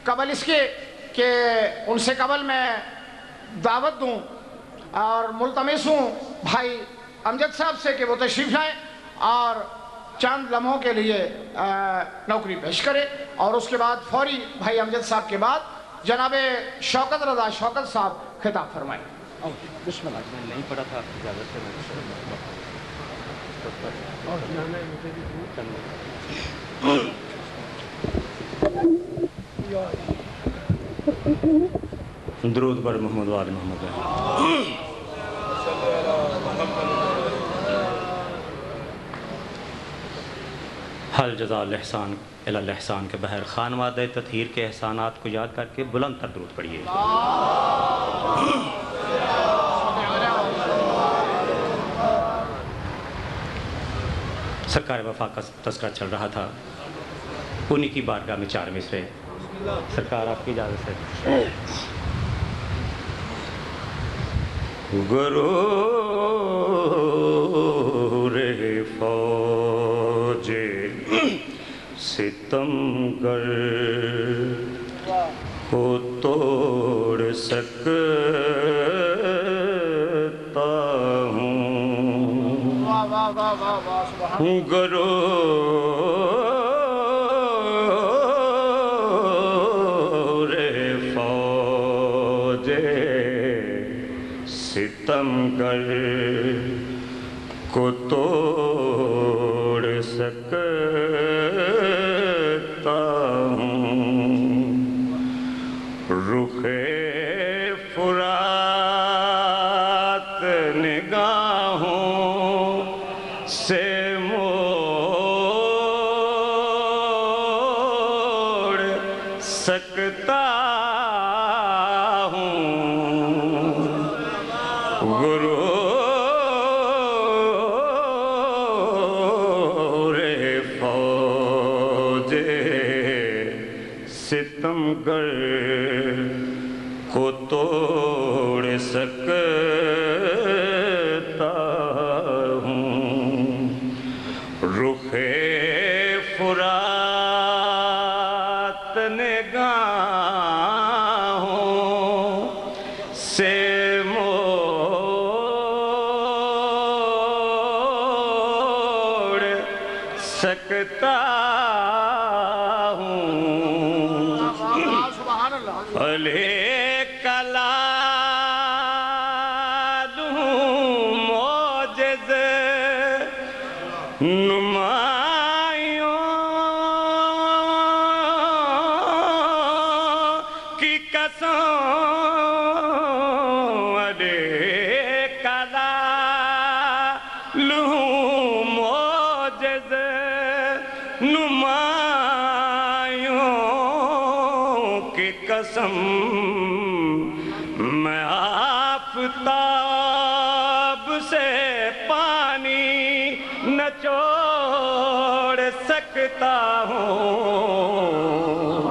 قبل اس کے کہ ان سے قبل میں دعوت دوں اور ملتمس ہوں بھائی امجد صاحب سے کہ وہ تشریف لائیں اور چند لمحوں کے لیے نوکری پیش کرے، اور اس کے بعد فوری بھائی امجد صاحب کے بعد جناب شوکت رضا شوکت صاحب خطاب فرمائیں۔ بسم اللہ۔ میں نہیں پڑھا تھا اجازت سے درود بر محمد و آل محمد۔ حل جزا الاحسان الی الاحسان کے بہر خانوادہ تطہیر کے احسانات کو یاد کر کے بلند تر درود پڑھیے۔ سرکار وفا کا تذکرہ چل رہا تھا، انہی کی بارگاہ میں 4 مصرے سرکار آپ کی اجازت سے۔ غرور فوج ستمگر کو توڑ سکتا ہوں، غرور فوج ستمگر کو توڑ سکتا ہوں، رخ فرات نگاہوں سے موڑ سکتا ہوں، غرور فوج ستمگر کو توڑ سکتا ہوں، رخ فرات نگاہوں سے موڑ سکتا ہوں، بھلے کلال ہوں معجز نمایوں کی قسم، ارے کلال ہوں معجز نمایوں کی قسم، میں آفتاب سے پانی نچوڑ سکتا ہوں،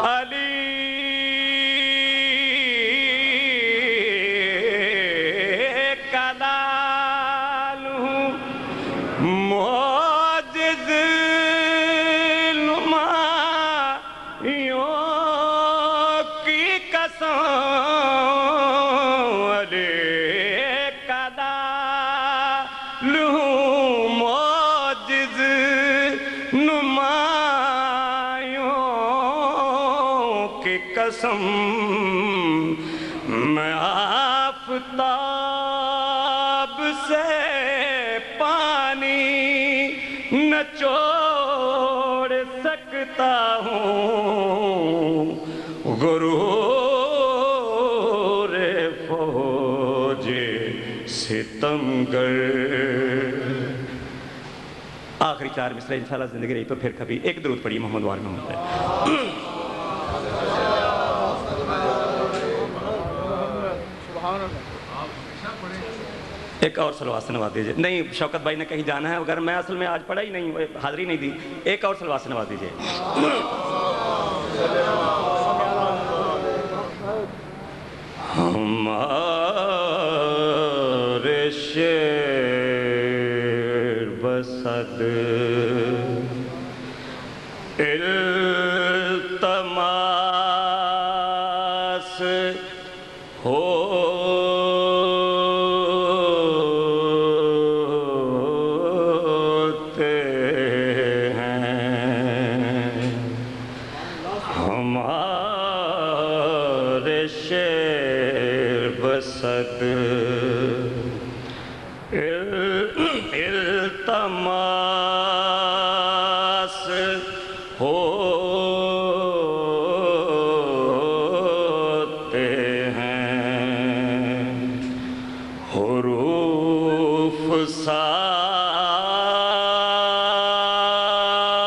علی کلال ہوں معجز نمایوں کی قسم، علی کلال ہوں معجز نمایوں کی قسم، میں آفتاب سے پانی نچوڑ سکتا ہوں، غرور فوج ستمگر۔ آخری 4 مصرے انشاءاللہ زندگی رہی تو پھر کبھی ایک درود پڑھیے محمد وال محمد۔ ایک اور صلوات سے نواز دیجئے۔ نہیں، شوکت بھائی نے کہیں جانا ہے، اگر میں اصل میں آج پڑھا ہی نہیں، حاضری نہیں دی، ایک اور صلوات سے نواز دیجئے۔ ہمارے شیر بسد التفات التماس ہوتے ہیں ہمارے شعر بسد التماس ہوتے ہیں حروف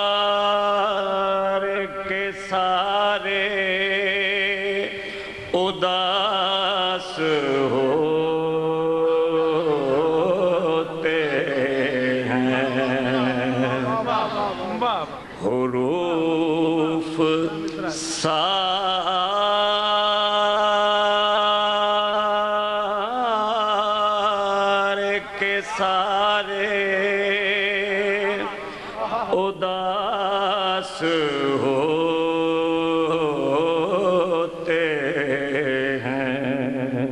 سارے کے سارے اداس ہوتے ہیں حروف سارے کے سارے اداس ہوتے ہیں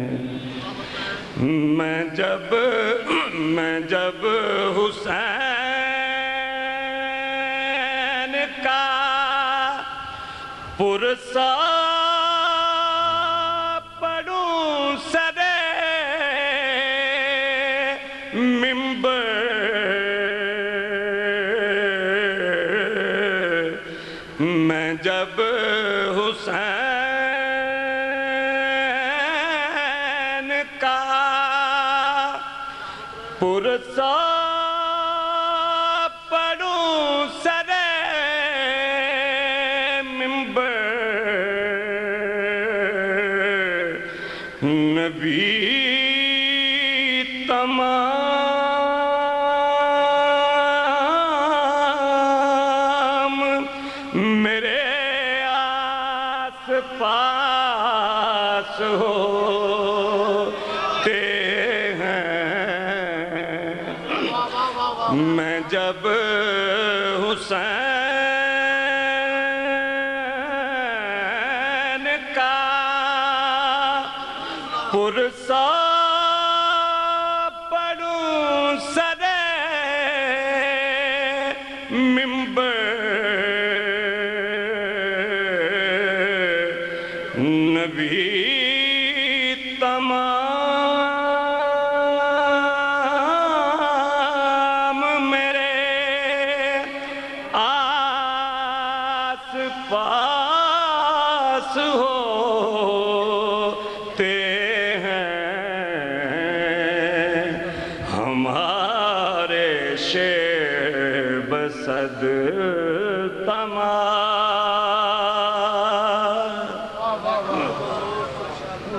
میں جب حسین کا پرسا پڑھوں سرے ممبر میں جب حسین کا پرسا پڑھوں سرے ممبر نبی تمام میرے آس پاس ہوتے ہیں میں جب حسین کا پرسا پڑھوں سرے ممبر نبی تمام میرے آس پاس ہوتے ہیں ہمارے شعر بسد تمام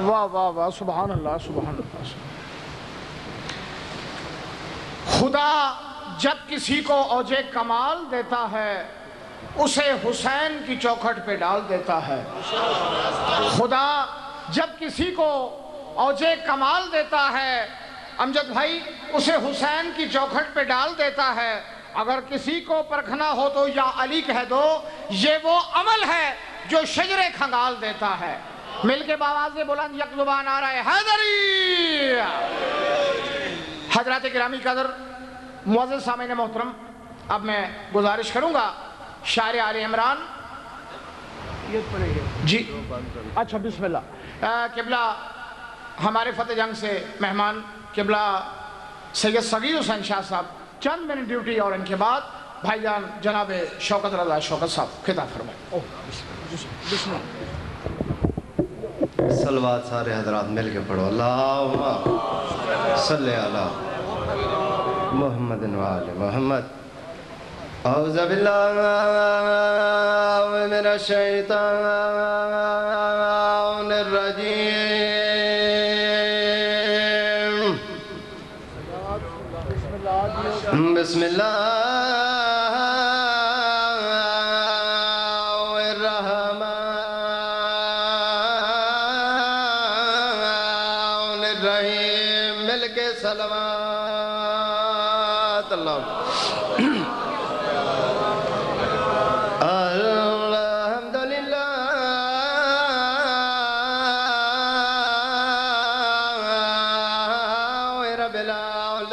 واہ واہ واہ سبحان اللہ سبحان اللہ خدا جب کسی کو اوج کمال دیتا ہے اسے حسین کی چوکھٹ پہ ڈال دیتا ہے خدا جب کسی کو اوج کمال دیتا ہے امجد بھائی اسے حسین کی چوکھٹ پہ ڈال دیتا ہے اگر کسی کو پرکھنا ہو تو یا علی کہہ دو یہ وہ عمل ہے جو شجر کھنگال دیتا ہے مل کے باواز بلند یک زبان آ رہا ہے حیدری حضرات گرامی قدر معزز سامعین محترم اب میں گزارش کروں گا شاعر آل عمران جی اچھا بسم اللہ قبلہ ہمارے فتح جنگ سے مہمان قبلہ سید صغیر حسین شاہ صاحب چند منٹ ڈیوٹی اور ان کے بعد بھائی جان جناب شوکت رضا شوکت صاحب خطاب فرمائیں بسم اللہ صلوات سارے حضرات مل کے پڑھو اللہم صلی علی محمد وآل محمد اعوذ باللہ من الشیطان الرجیم بسم اللہ صلوات اللہ الحمدللہ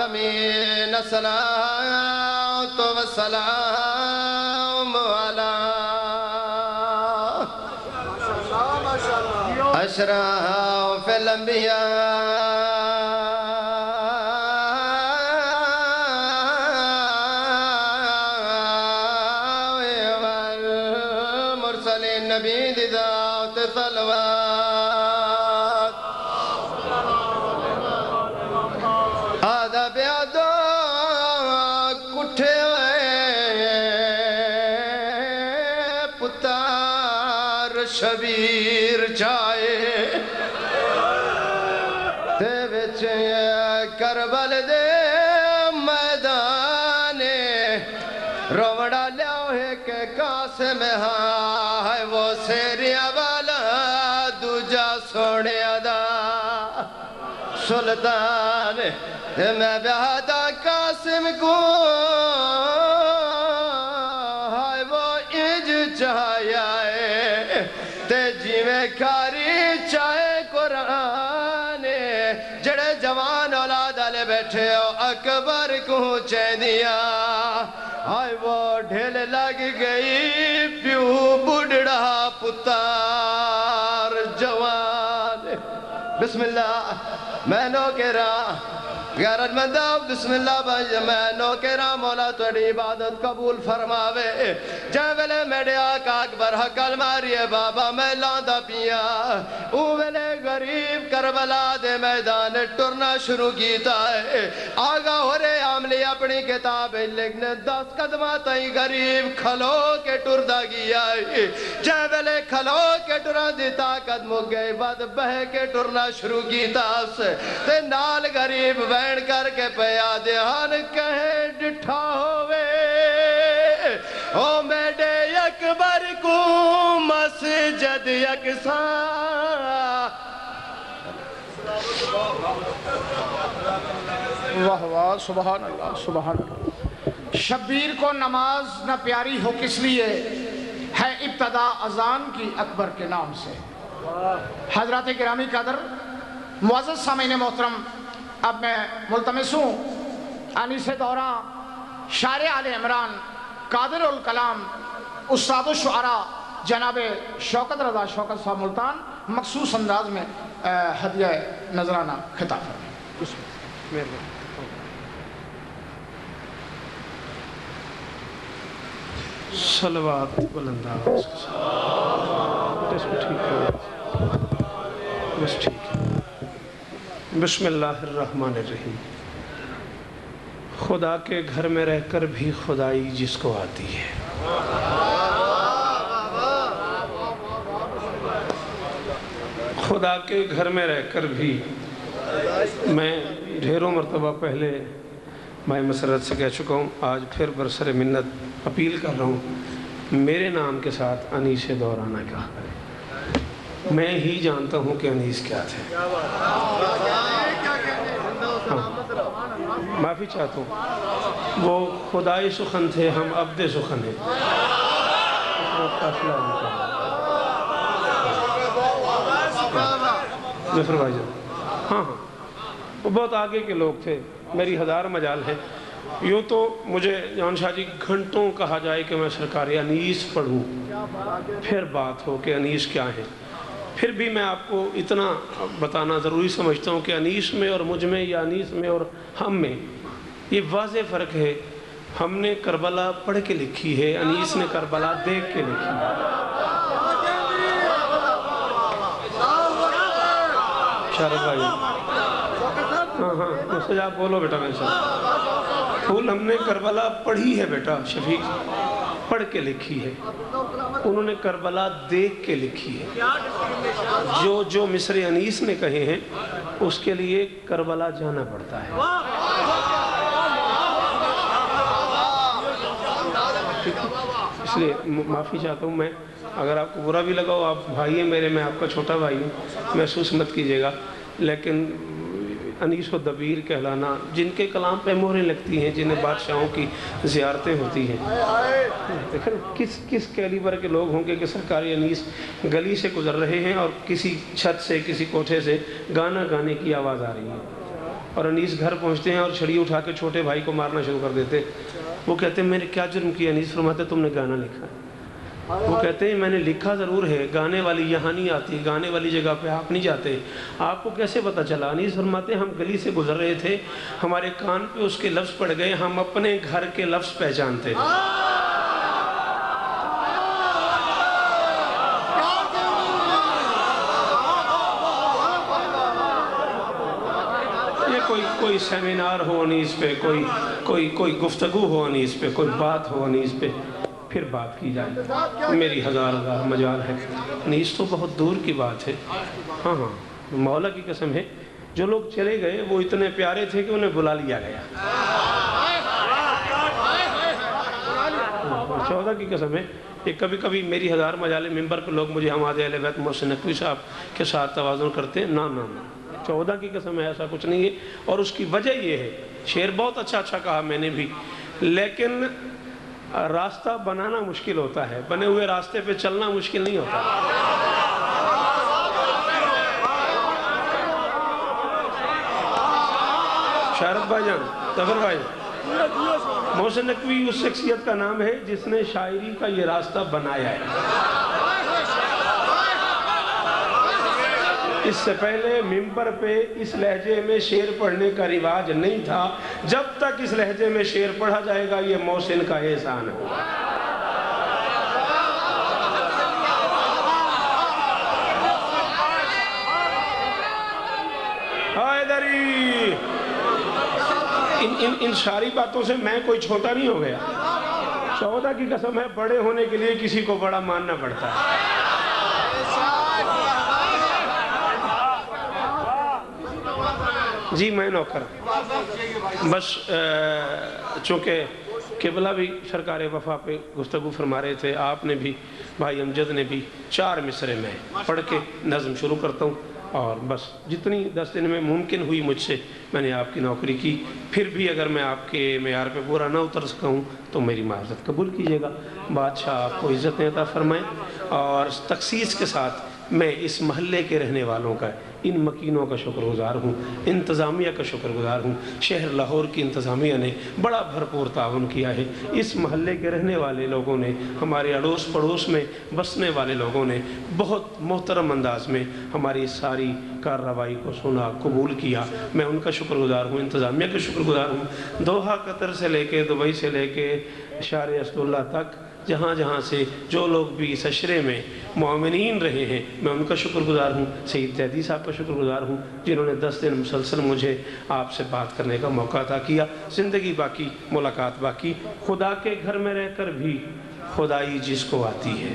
العالمین الصلاۃ والسلام علی اشرف الانبیاء والمرسلین نبی دی ذات صلوات آدھا بیادو کٹھے پتار شبیر چائے تے وچ کربل دے میدان روڑا لیاؤ ہے کہ قاسم ہے وہ سیریا والا دوجا سونے ادا سلطان میں بیادہ قاسم کو ہے وہ اج چاہیا ہے تے جیویں کاری چاہے قرآن جڑے جوان اولاد آلے بیٹھے ہو اکبر کو چین دیا آئے وہ ڈھیل لگ گئی پیو بڑھڑا پتار جوان بسم اللہ میں نو کے راہ غیرت مندہ بسم اللہ بھائی میں نو کے راہ مولا توڑی عبادت قبول فرماوے جائے ویلے میڈے آقا اکبر حقل ماریے بابا میں لاندہ پیا او ویلے غریب کربلا دے میدان ٹرنا شروع کیتا ہے آگا ہو رہے عاملی اپنی کتاب لکھنے 10 قدمہ تائیں غریب کھلو کے ٹر دا گیا ہے جائے ویلے کھلو کے ٹران دی طاقت مک گئی بعد بہ کے ٹرنا شروع کیتا سے تے نال غریب بین کر کے پیا دہان کہے ڈٹھا ہوئے او میڈے اکبر کو مسجد یکساں واہ واہ سبحان اللہ سبحان اللہ شبیر کو نماز نہ پیاری ہو کس لیے ہے ابتدا اذان کی اکبر کے نام سے حضرات گرامی قدر معزز سامعین محترم اب میں ملتمس ہوں انیس دوراں شاعر آل عمران قادر الکلام استاد الشعراء جناب شوکت رضا شوکت صاحب ملتان مخصوص انداز میں ہدیہ نذرانہ خطاب فرمائیں صلوات بلنداز بس ٹھیک ہے بسم اللہ الرحمن الرحیم خدا کے گھر میں رہ کر بھی خدائی جس کو آتی ہے خدا کے گھر میں رہ کر بھی میں ڈھیروں مرتبہ پہلے میں مسرت سے کہہ چکا ہوں آج پھر برسر منت اپیل کر رہا ہوں میرے نام کے ساتھ انیس دورانہ کہا کریں میں ہی جانتا ہوں کہ انیس کیا تھے معافی چاہتا ہوں وہ خدائی سخن تھے ہم عبد سخن ہیں ظفر بھائی جان ہاں وہ بہت آگے کے لوگ تھے میری 1000 مجال ہے یوں تو مجھے جان شاہ جی گھنٹوں کہا جائے کہ میں سرکاری انیس پڑھوں پھر بات ہو کہ انیس کیا ہے پھر بھی میں آپ کو اتنا بتانا ضروری سمجھتا ہوں کہ انیس میں اور مجھ میں یا انیس میں اور ہم میں یہ واضح فرق ہے ہم نے کربلا پڑھ کے لکھی ہے انیس نے کربلا دیکھ کے لکھی ہے شارف بھائی ہاں مسجد آپ بولو بیٹا میرے ساتھ پھول ہم نے کربلا پڑھی ہے بیٹا شفیق پڑھ کے لکھی ہے انہوں نے کربلا دیکھ کے لکھی ہے جو مصر انیس نے کہے ہیں اس کے لیے کربلا جانا پڑتا ہے اس لیے معافی چاہتا ہوں میں اگر آپ کو برا بھی لگا ہو آپ بھائی ہیں میرے میں آپ کا چھوٹا بھائی ہوں محسوس مت کیجیے گا لیکن انیس و دبیر کہلانا جن کے کلام پہ مہریں لگتی ہیں جنہیں بادشاہوں کی زیارتیں ہوتی ہیں دیکھیں کس کیلیبر کے لوگ ہوں گے کہ سرکاری انیس گلی سے گزر رہے ہیں اور کسی چھت سے کسی کوٹھے سے گانا گانے کی آواز آ رہی ہے اور انیس گھر پہنچتے ہیں اور چھڑی اٹھا کے چھوٹے بھائی کو مارنا شروع کر دیتے. وہ کہتے ہیں میں نے کیا جرم کیا؟ انیس فرماتے تم نے گانا لکھا ہے. وہ کہتے ہیں میں نے لکھا ضرور ہے، گانے والی یہاں نہیں آتی، گانے والی جگہ پہ آپ نہیں جاتے، آپ کو کیسے پتہ چلا؟ انیس فرماتے ہیں ہم گلی سے گزر رہے تھے، ہمارے کان پہ اس کے لفظ پڑ گئے، ہم اپنے گھر کے لفظ پہچانتے ہیں. کوئی سیمینار ہو انیس پہ، کوئی گفتگو ہو انیس پہ، کوئی بات ہو انیس پہ، پھر بات کی جائے. میری ہزار مجال ہے. انیس تو بہت دور کی بات ہے. ہاں مولا کی قسم ہے، جو لوگ چلے گئے وہ اتنے پیارے تھے کہ انہیں بلا لیا گیا. 14 کی قسم ہے. یہ کبھی کبھی میری ہزار مجالے ممبر پہ لوگ مجھے حماد اہل بیت محسن نقوی صاحب کے ساتھ توازن کرتے ہیں. نہ 14 کی قسم ہے، ایسا کچھ نہیں ہے. اور اس کی وجہ یہ ہے، شعر بہت اچھا کہا میں نے بھی، لیکن راستہ بنانا مشکل ہوتا ہے، بنے ہوئے راستے پہ چلنا مشکل نہیں ہوتا. شارت بھائی جان، ظفر بھائی جان، محسن نقوی اس شخصیت کا نام ہے جس نے شاعری کا یہ راستہ بنایا ہے. اس سے پہلے ممبر پہ اس لہجے میں شعر پڑھنے کا رواج نہیں تھا. جب تک اس لہجے میں شعر پڑھا جائے گا یہ محسن کا احسان ہے. حیدری، ان ساری باتوں سے میں کوئی چھوٹا نہیں ہو گیا. 14 کی قسم ہے، بڑے ہونے کے لیے کسی کو بڑا ماننا پڑتا ہے. جی میں نوکر. بس چونکہ قبلہ بھی سرکار وفا پہ گفتگو فرما رہے تھے، آپ نے بھی، بھائی امجد نے بھی، 4 مصرے میں پڑھ کے نظم شروع کرتا ہوں. اور بس جتنی 10 دن میں ممکن ہوئی مجھ سے میں نے آپ کی نوکری کی. پھر بھی اگر میں آپ کے معیار پہ پورا نہ اتر سکا ہوں تو میری معذرت قبول کیجیے گا. بادشاہ آپ کو عزتیں عطا فرمائیں. اور تخصیص کے ساتھ میں اس محلے کے رہنے والوں کا، ان مکینوں کا شکر گزار ہوں، انتظامیہ کا شکر گزار ہوں. شہر لاہور کی انتظامیہ نے بڑا بھرپور تعاون کیا ہے. اس محلے کے رہنے والے لوگوں نے، ہمارے اڑوس پڑوس میں بسنے والے لوگوں نے بہت محترم انداز میں ہماری ساری کارروائی کو سنا، قبول کیا. میں ان کا شکر گزار ہوں، انتظامیہ کا شکر گزار ہوں. دوحہ قطر سے لے کے، دبئی سے لے کے شار اسداللہ تک، جہاں جہاں سے جو لوگ بھی اس عشرے میں مومنین رہے ہیں، میں ان کا شکر گزار ہوں. سید تہدی صاحب کا شکر گزار ہوں جنہوں نے 10 دن مسلسل مجھے آپ سے بات کرنے کا موقع عطا کیا. زندگی باقی، ملاقات باقی. خدا کے گھر میں رہ کر بھی خدائی جس کو آتی ہے،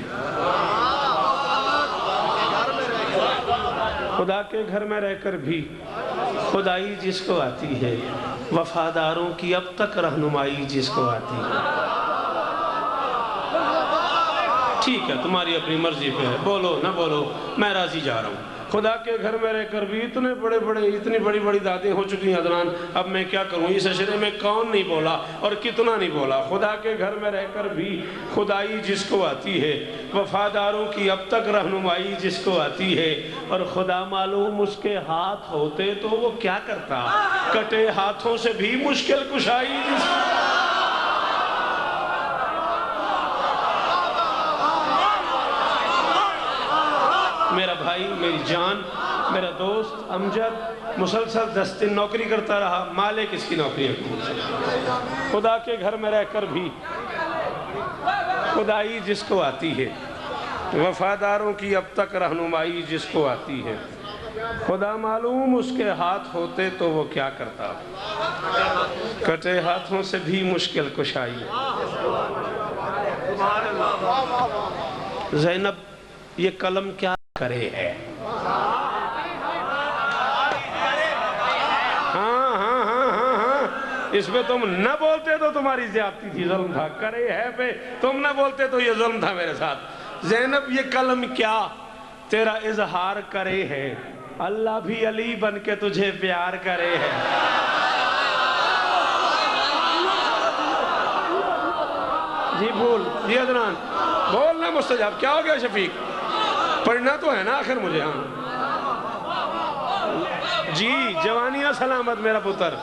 خدا کے گھر میں رہ کر بھی خدائی جس کو آتی ہے، وفاداروں کی اب تک رہنمائی جس کو آتی ہے. ٹھیک ہے، تمہاری اپنی مرضی پہ ہے، بولو نہ بولو، میں راضی جا رہا ہوں. خدا کے گھر میں رہ کر بھی اتنی بڑی بڑی دادیں ہو چکی ہیں حضران. اب میں کیا کروں؟ اس عشرے میں کون نہیں بولا اور کتنا نہیں بولا. خدا کے گھر میں رہ کر بھی خدائی جس کو آتی ہے، وفاداروں کی اب تک رہنمائی جس کو آتی ہے. اور خدا معلوم اس کے ہاتھ ہوتے تو وہ کیا کرتا، کٹے ہاتھوں سے بھی مشکل کشائی جس میرا بھائی، میری جان، میرا دوست امجد مسلسل 10 دن نوکری کرتا رہا. مالک اس کی نوکری ہے. خدا کے گھر میں رہ کر بھی خدائی جس کو آتی ہے، وفاداروں کی اب تک رہنمائی جس کو آتی ہے. خدا معلوم اس کے ہاتھ ہوتے تو وہ کیا کرتا، کٹے ہاتھوں سے بھی مشکل کشائی. زینب یہ قلم کیا کرے ہے؟ ہاں اس پہ تم نہ بولتے تو تمہاری زیادتی تھی، ظلم تھا. کرے ہے پہ تم نہ بولتے تو یہ ظلم تھا میرے ساتھ. زینب یہ قلم کیا تیرا اظہار کرے ہے، اللہ بھی علی بن کے تجھے پیار کرے ہے. جی بول، جی عدنان بولنا مستجاب. کیا ہو گیا شفیق؟ پڑھنا تو ہے نا آخر مجھے. ہاں جی جوانیاں سلامت میرا پتر.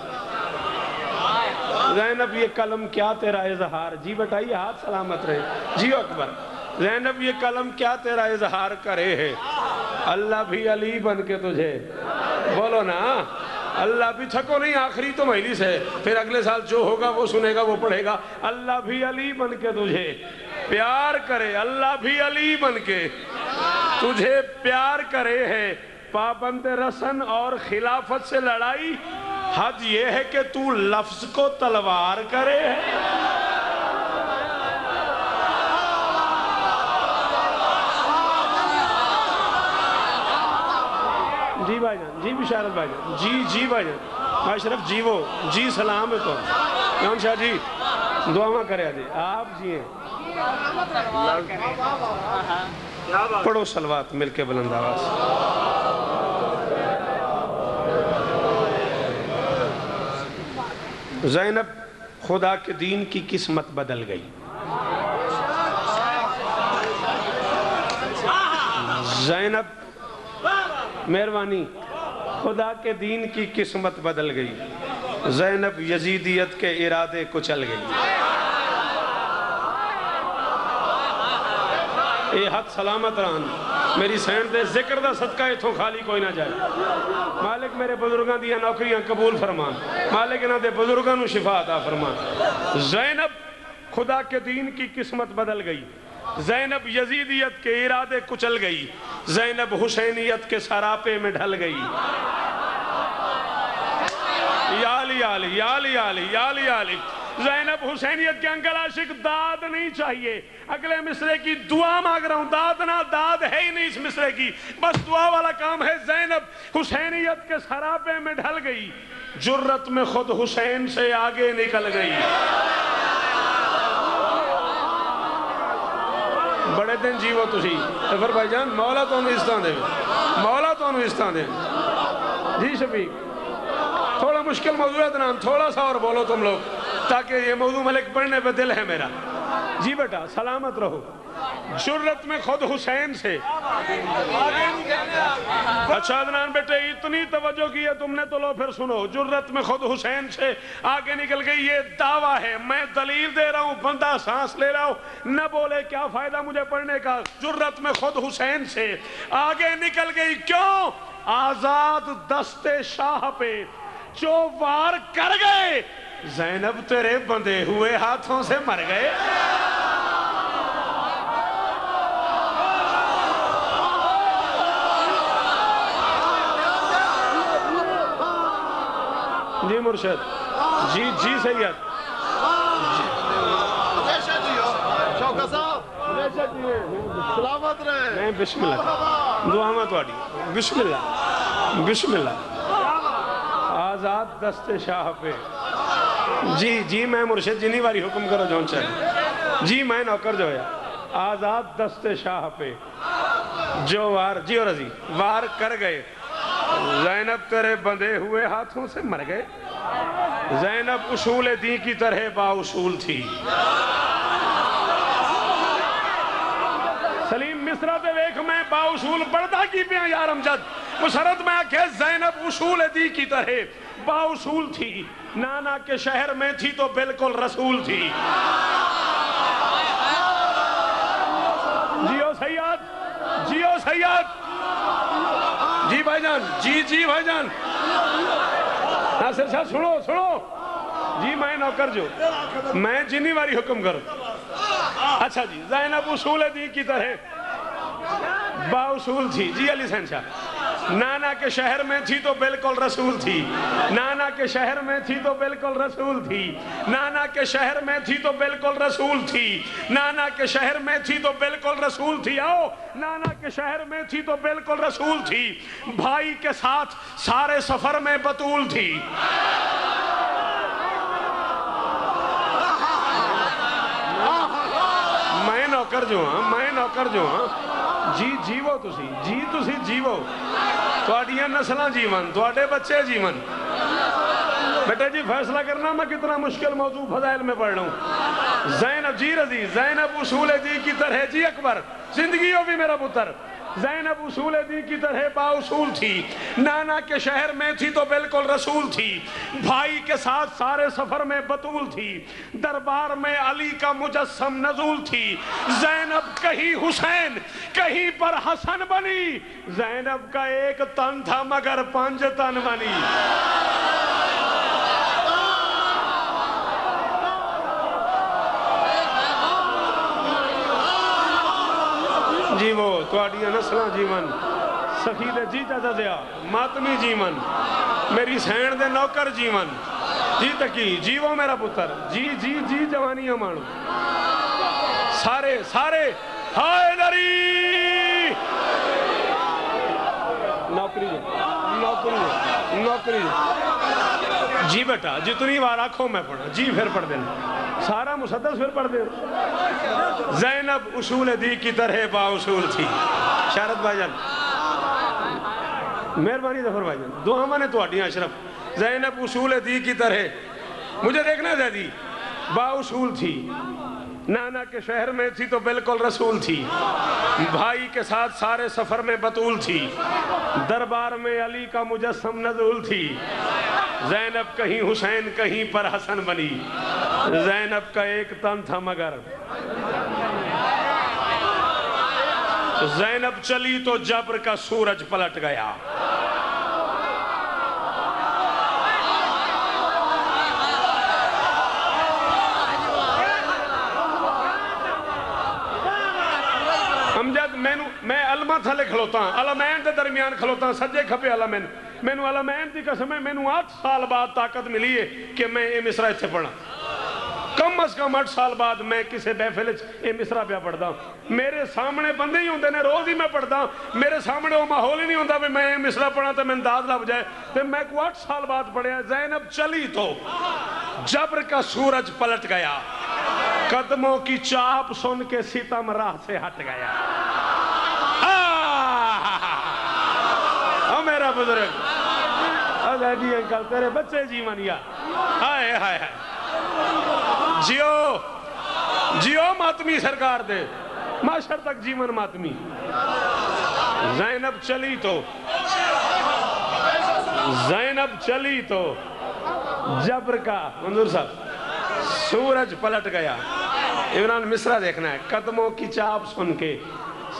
زینب یہ قلم کیا تیرا اظہار. جی بیٹا یہ ہاتھ سلامت رہے. جی اکبر. زینب یہ قلم کیا تیرا اظہار کرے ہے. اللہ بھی علی بن کے تجھے. بولو نا اللہ بھی تھکو نہیں آخری تو مجلس ہے پھر اگلے سال جو ہوگا وہ سنے گا وہ پڑھے گا. اللہ بھی علی بن کے تجھے پیار کرے. اللہ بھی علی بن کے تجھے پیار کرے ہے. پابند رسن اور خلافت سے لڑائی حد یہ ہے کہ تو لفظ کو تلوار کرے ہے. جی بھائی جان. جی بشارت بھائی جان. جی جی بھائی جان. بھائی شرف جی وہ جی سلام ہے تو جان شاہ جی دعا کرے جی آپ جی ہیں. پڑھو صلوات مل کے بلند آواز. زینب خدا کے دین کی قسمت بدل گئی. زینب مہربانی خدا کے دین کی قسمت بدل گئی. زینب یزیدیت کے ارادے کو چل گئی. اے حد سلامت رہن میری سینڈ دے ذکر دا صدقہ اتھوں خالی کوئی نہ جائے. مالک میرے بزرگاں دیا نوکریاں قبول فرمان. مالک انہاں دے بزرگاں نو شفا عطا فرمان. زینب خدا کے دین کی قسمت بدل گئی. زینب یزیدیت کے ارادے کچل گئی. زینب حسینیت کے سراپے میں ڈھل گئی. یا علی یا علی یا علی یا علی یا علی یا علی. زینب حسینیت کے انکل عاشق داد نہیں چاہیے. اگلے مصرے کی دعا مانگ رہا ہوں. داد نہ داد ہے ہی نہیں اس مصرے کی بس دعا والا کام ہے. زینب حسینیت کے سراپے میں ڈھل گئی. جرت میں خود حسین سے آگے نکل گئی. بڑے دن جیو تسی افر بھائی جان مولا تو انہوں استان دے. مولا تو انہوں استان دے. جی شفیق تھوڑا مشکل موضوع ہے دنان تھوڑا سا اور بولو تم لوگ تاکہ یہ موضوع ملک پڑھنے پہ دل ہے میرا. جی بیٹا سلامت رہو. جرت میں خود حسین سے. اچھا عدنان بیٹے اتنی توجہ کی ہے تم نے تو لو پھر سنو. جرت میں خود حسین سے آگے نکل گئی. یہ دعویٰ ہے میں دلیل دے رہا ہوں بندہ سانس لے رہا ہوں نہ بولے کیا فائدہ مجھے پڑھنے کا. جرت میں خود حسین سے آگے نکل گئی. کیوں؟ آزاد دست شاہ پہ جو وار کر گئے زینب تیرے بندے ہوئے ہاتھوں سے مر گئے. جی مرشد. جی جی سید. سلامت رہے. بسم اللہ دعا میں تو آڑی. بسم اللہ بسم اللہ. آزاد دست شاہ پہ. جی جی میں مرشد جنہی واری حکم کرو جون چاہے. جی میں نوکر جو ہے. آزاد دست شاہ پہ جو وار جی اور رضی وار کر گئے زینب تیرے بندے ہوئے ہاتھوں سے مر گئے. زینب اصول دین کی طرح با اصول تھی. سلیم مصرہ دے ویکھ میں با اصول بڑھتا کی پیاں یار امجد. مسرت میں آکھے زینب اصول دین کی طرح با اصول تھی. نانا کے شہر میں تھی تو بالکل رسول تھی. جیو سید جیو سید. جی بھائی جان. جی جی بھائی جان. ناصر شاہ سنو سنو. جی میں نوکر جو میں جنہی واری حکم کرو. اچھا جی زینب اصول دین کی طرح با اصول تھی. جی علی حسین شاہ. نانا کے شہر میں تھی تو بالکل رسول تھی. نانا کے شہر میں تھی تو بالکل رسول تھی. نانا کے شہر میں تھی تو بالکل رسول تھی. نانا کے شہر میں تھی تو بالکل رسول تھی. آؤ نانا کے شہر میں تھی تو بالکل رسول تھی. بھائی کے ساتھ سارے سفر میں بطول تھی. میں نوکر جو ہاں میں نوکر جو ہاں. جی جیو تسی جی تسی جیو. تواڈیاں نسلاں جیون تواڈے بچے جیون. بیٹا جی فیصلہ کرنا میں کتنا مشکل موضوع فضائل میں پڑھ رہا ہوں. زینب جی رضی زینب اصول دین کی طرح. جی اکبر زندگی ہو بھی میرا پتر زینب اصول دین کی طرح بااصول تھی، نانا کے شہر میں تھی تو بالکل رسول تھی، بھائی کے ساتھ سارے سفر میں بطول تھی، دربار میں علی کا مجسم نزول تھی، زینب کہیں حسین کہیں پر حسن بنی، زینب کا ایک تن تھا مگر 5 تن بنی۔ جی وہ تواڈیاں نسلاں جیون، سخی دے جی چاچا دیا ماتمی جیون، میری سین دے نوکر جیون، جی تکی جی وہ میرا پتر، جی جی جی جوانی امانو، سارے سارے ہائے دری نوکری نوکری نوکری جی بیٹا جتنی بار آنکھوں میں پڑھا جی پھر پڑھ دینا، سارا مسدس پھر پڑھ دینا۔ زینب اصول دی کی طرح بااصول تھی۔ شارت بھائی جان مہربانی ظفر بھائی جان دعا مانے تو اڈیاں اشرف، زینب اصول دی کی طرح مجھے دیکھنا زیدی بااصول تھی، نانا کے شہر میں تھی تو بالکل رسول تھی، بھائی کے ساتھ سارے سفر میں بطول تھی، دربار میں علی کا مجسم نزول تھی، زینب کہیں حسین کہیں پر حسن بنی، زینب کا ایک تن تھا مگر زینب چلی تو جبر کا سورج پلٹ گیا۔ امجد میں علمہ تھلے کھلوتا ہوں، علمین دے درمیان کھلوتا ہوں، سجے کھپے علمین، میں نو علمین دی قسم ہے، میں نو 8 سال بعد طاقت ملی ہے کہ میں یہ مصرہ اتھے پڑھا، کم از کم 8 سال بعد میں کسے بیفلج یہ مصرہ پہ پڑھتا ہوں، میرے سامنے بندے ہی ہوندے نے، روز ہی میں پڑھتا ہوں، میرے سامنے وہ ماحول ہی نہیں ہوندہ کہ میں یہ مصرہ پڑھا تو میں انداز لگ جائے، تو میں کو 8 سال بعد پڑھیا، زینب چلی تو جبر کا سورج پلٹ گیا، قدموں کی چاپ سن کے ستم راہ سے ہٹ گیا۔ میرا بزرگ جی انکل تیرے بچے جی منیا، ہائے ہائے ہائے جیو جیو ماتمی سرکار دے معاشر تک جیون ماتمی۔ زینب چلی تو جبر کا منظور صاحب سورج پلٹ گیا۔ عمران مصرہ دیکھنا ہے، قدموں کی چاپ سن کے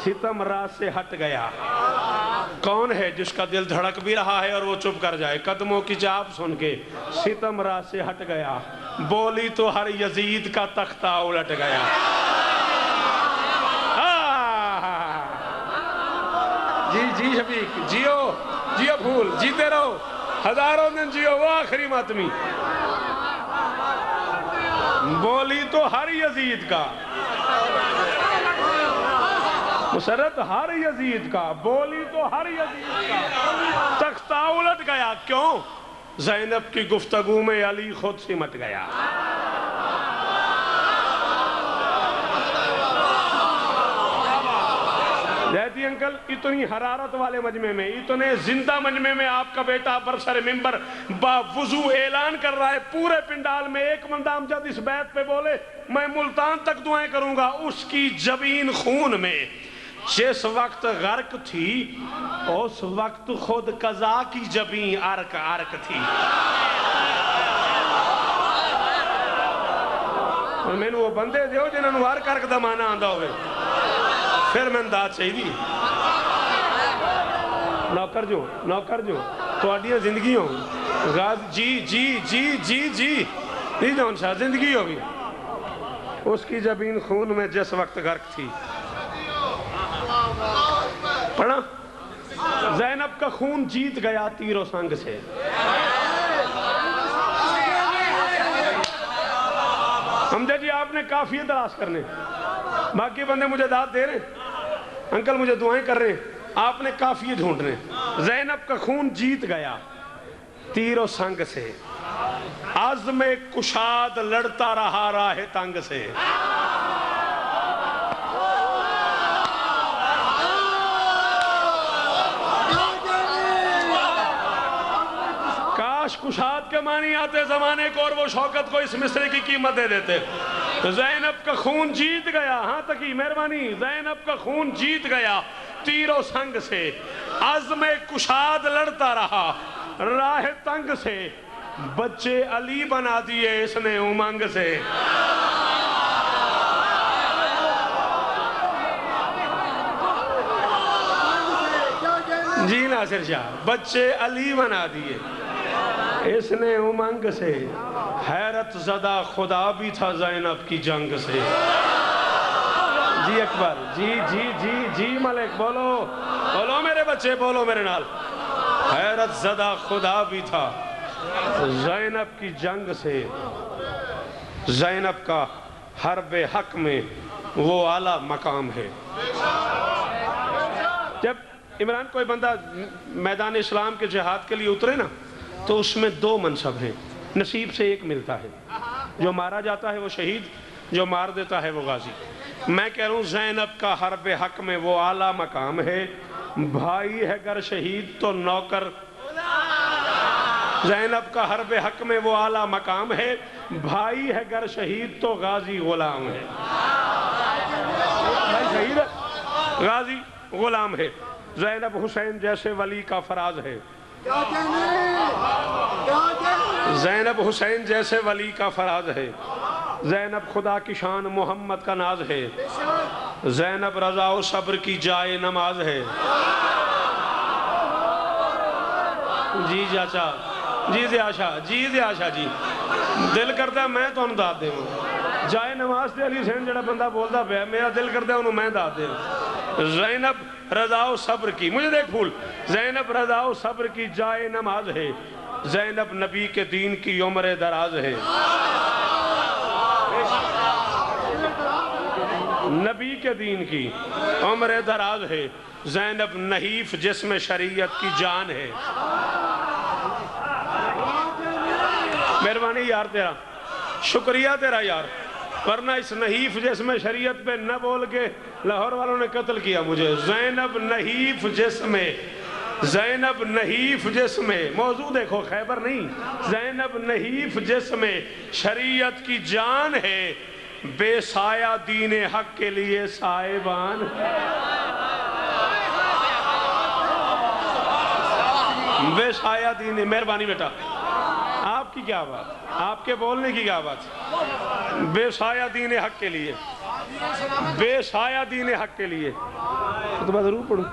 ستم راہ سے ہٹ گیا۔ کون ہے جس کا دل دھڑک بھی رہا ہے اور وہ چپ کر جائے؟ قدموں کی چاپ سن کے ستم راہ سے ہٹ گیا، بولی تو ہر یزید کا تختہ الٹ گیا۔ جی جی شفیق جیو جیو پھول جیتے رہو، ہزاروں دن جیو، وہ آخری ماتمی، بولی تو ہر یزید کا، مسرت ہر یزید کا، بولی تو ہر یزید کا، تختہ الٹ گیا۔ کیوں؟ زینب کی گفتگو میں علی خود سمٹ گیا۔ زیدی انکل اتنی حرارت والے مجمع میں، اتنے زندہ مجمع میں آپ کا بیٹا برسر ممبر باوضو اعلان کر رہا ہے، پورے پنڈال میں ایک بندہ امجد اس بیت پہ بولے میں ملتان تک دعائیں کروں گا، اس کی جبین خون میں جس وقت غرق تھی اس وقت خود قضا کی جبین عرق تھی۔ میں نے وہ بندے دیو جنہوں نے عرق دا مانا آندہ ہوئے، پھر میں انداز چاہی دی نوکر جو تو آڈیاں زندگی ہوں جی جی جی جی جی نہیں جون شاہ زندگی ہوگی، اس کی جبین خون میں جس وقت غرق تھی۔ پڑھا زینب کا خون جیت گیا تیر و سنگ سے، حمزہ جی آپ نے کافی تلاش کرنے، باقی بندے مجھے داد دے رہے ہیں، انکل مجھے دعائیں کر رہے ہیں، آپ نے کافی ڈھونڈنے۔ زینب کا خون جیت گیا تیر و سنگ سے، عزم کشاد لڑتا رہا راہ تنگ سے۔ کاش کشاد کے معنی آتے زمانے کو اور وہ شوکت کو اس مصرے کی قیمت دے دیتے۔ زینب کا خون جیت گیا، ہاں تکی مہربانی، زینب کا خون جیت گیا تیر و سنگ سے، عزم کشاد لڑتا رہا راہ تنگ سے، بچے علی بنا دیے اس نے امنگ سے۔ جی ناصر شاہ، بچے علی بنا دیے اس نے امنگ سے، حیرت زدہ خدا بھی تھا زینب کی جنگ سے۔ جی اکبر، جی جی جی جی ملک، بولو بولو میرے بچے، بولو میرے نال۔ حیرت زدہ خدا بھی تھا زینب کی جنگ سے، زینب کا حرب حق میں وہ اعلیٰ مقام ہے۔ جب عمران کوئی بندہ میدان اسلام کے جہاد کے لیے اترے نا تو اس میں دو منصب ہیں، نصیب سے ایک ملتا ہے، جو مارا جاتا ہے وہ شہید، جو مار دیتا ہے وہ غازی۔ میں کہہ رہا ہوں زینب کا حرب حق میں وہ اعلیٰ مقام ہے، بھائی ہے گر شہید تو نوکر۔ زینب کا حرب حق میں وہ اعلیٰ مقام ہے، بھائی ہے گر شہید تو غازی غلام ہے۔ بھائی شہید ہے، غازی غلام ہے۔ زینب حسین جیسے ولی کا فراز ہے، زینب حسین جیسے ولی کا فراز ہے، زینب خدا کی شان محمد کا ناز ہے، زینب رضا و صبر کی جائے نماز ہے۔ جی چاچا، جی ضیاء شاہ، جی ضیاء شاہ جی، دل کرتا ہے میں تو انہوں داد دے ہوں، جائے نماز تے علی حسین جڑا بندہ بولتا پہ میرا دل کرتا ہے انہوں میں داد دے ہوں۔ زینب رضا و صبر کی، مجھے دیکھ پھول، زینب رضا و صبر کی جائے نماز ہے، زینب نبی کے دین کی عمر دراز ہے۔ نبی کے دین کی عمر دراز ہے، زینب نحیف جسم شریعت کی جان ہے۔ مہربانی یار تیرا، شکریہ تیرا یار، ورنہ اس نحیف جسم شریعت پہ نہ بول کے لاہور والوں نے قتل کیا مجھے۔ زینب نحیف جسم، زینب نحیف جسم، موضوع دیکھو خیبر نہیں، زینب نحیف جسم شریعت کی جان ہے، بے سایہ دین حق کے لیے سائبان۔ بے سایہ دین، مہربانی بیٹا، آپ کی کیا بات، آپ کے بولنے کی کیا بات، بے سایہ دین حق کے لیے، بے سایہ دین حق کے لیے، تو میں ضرور پڑھوں۔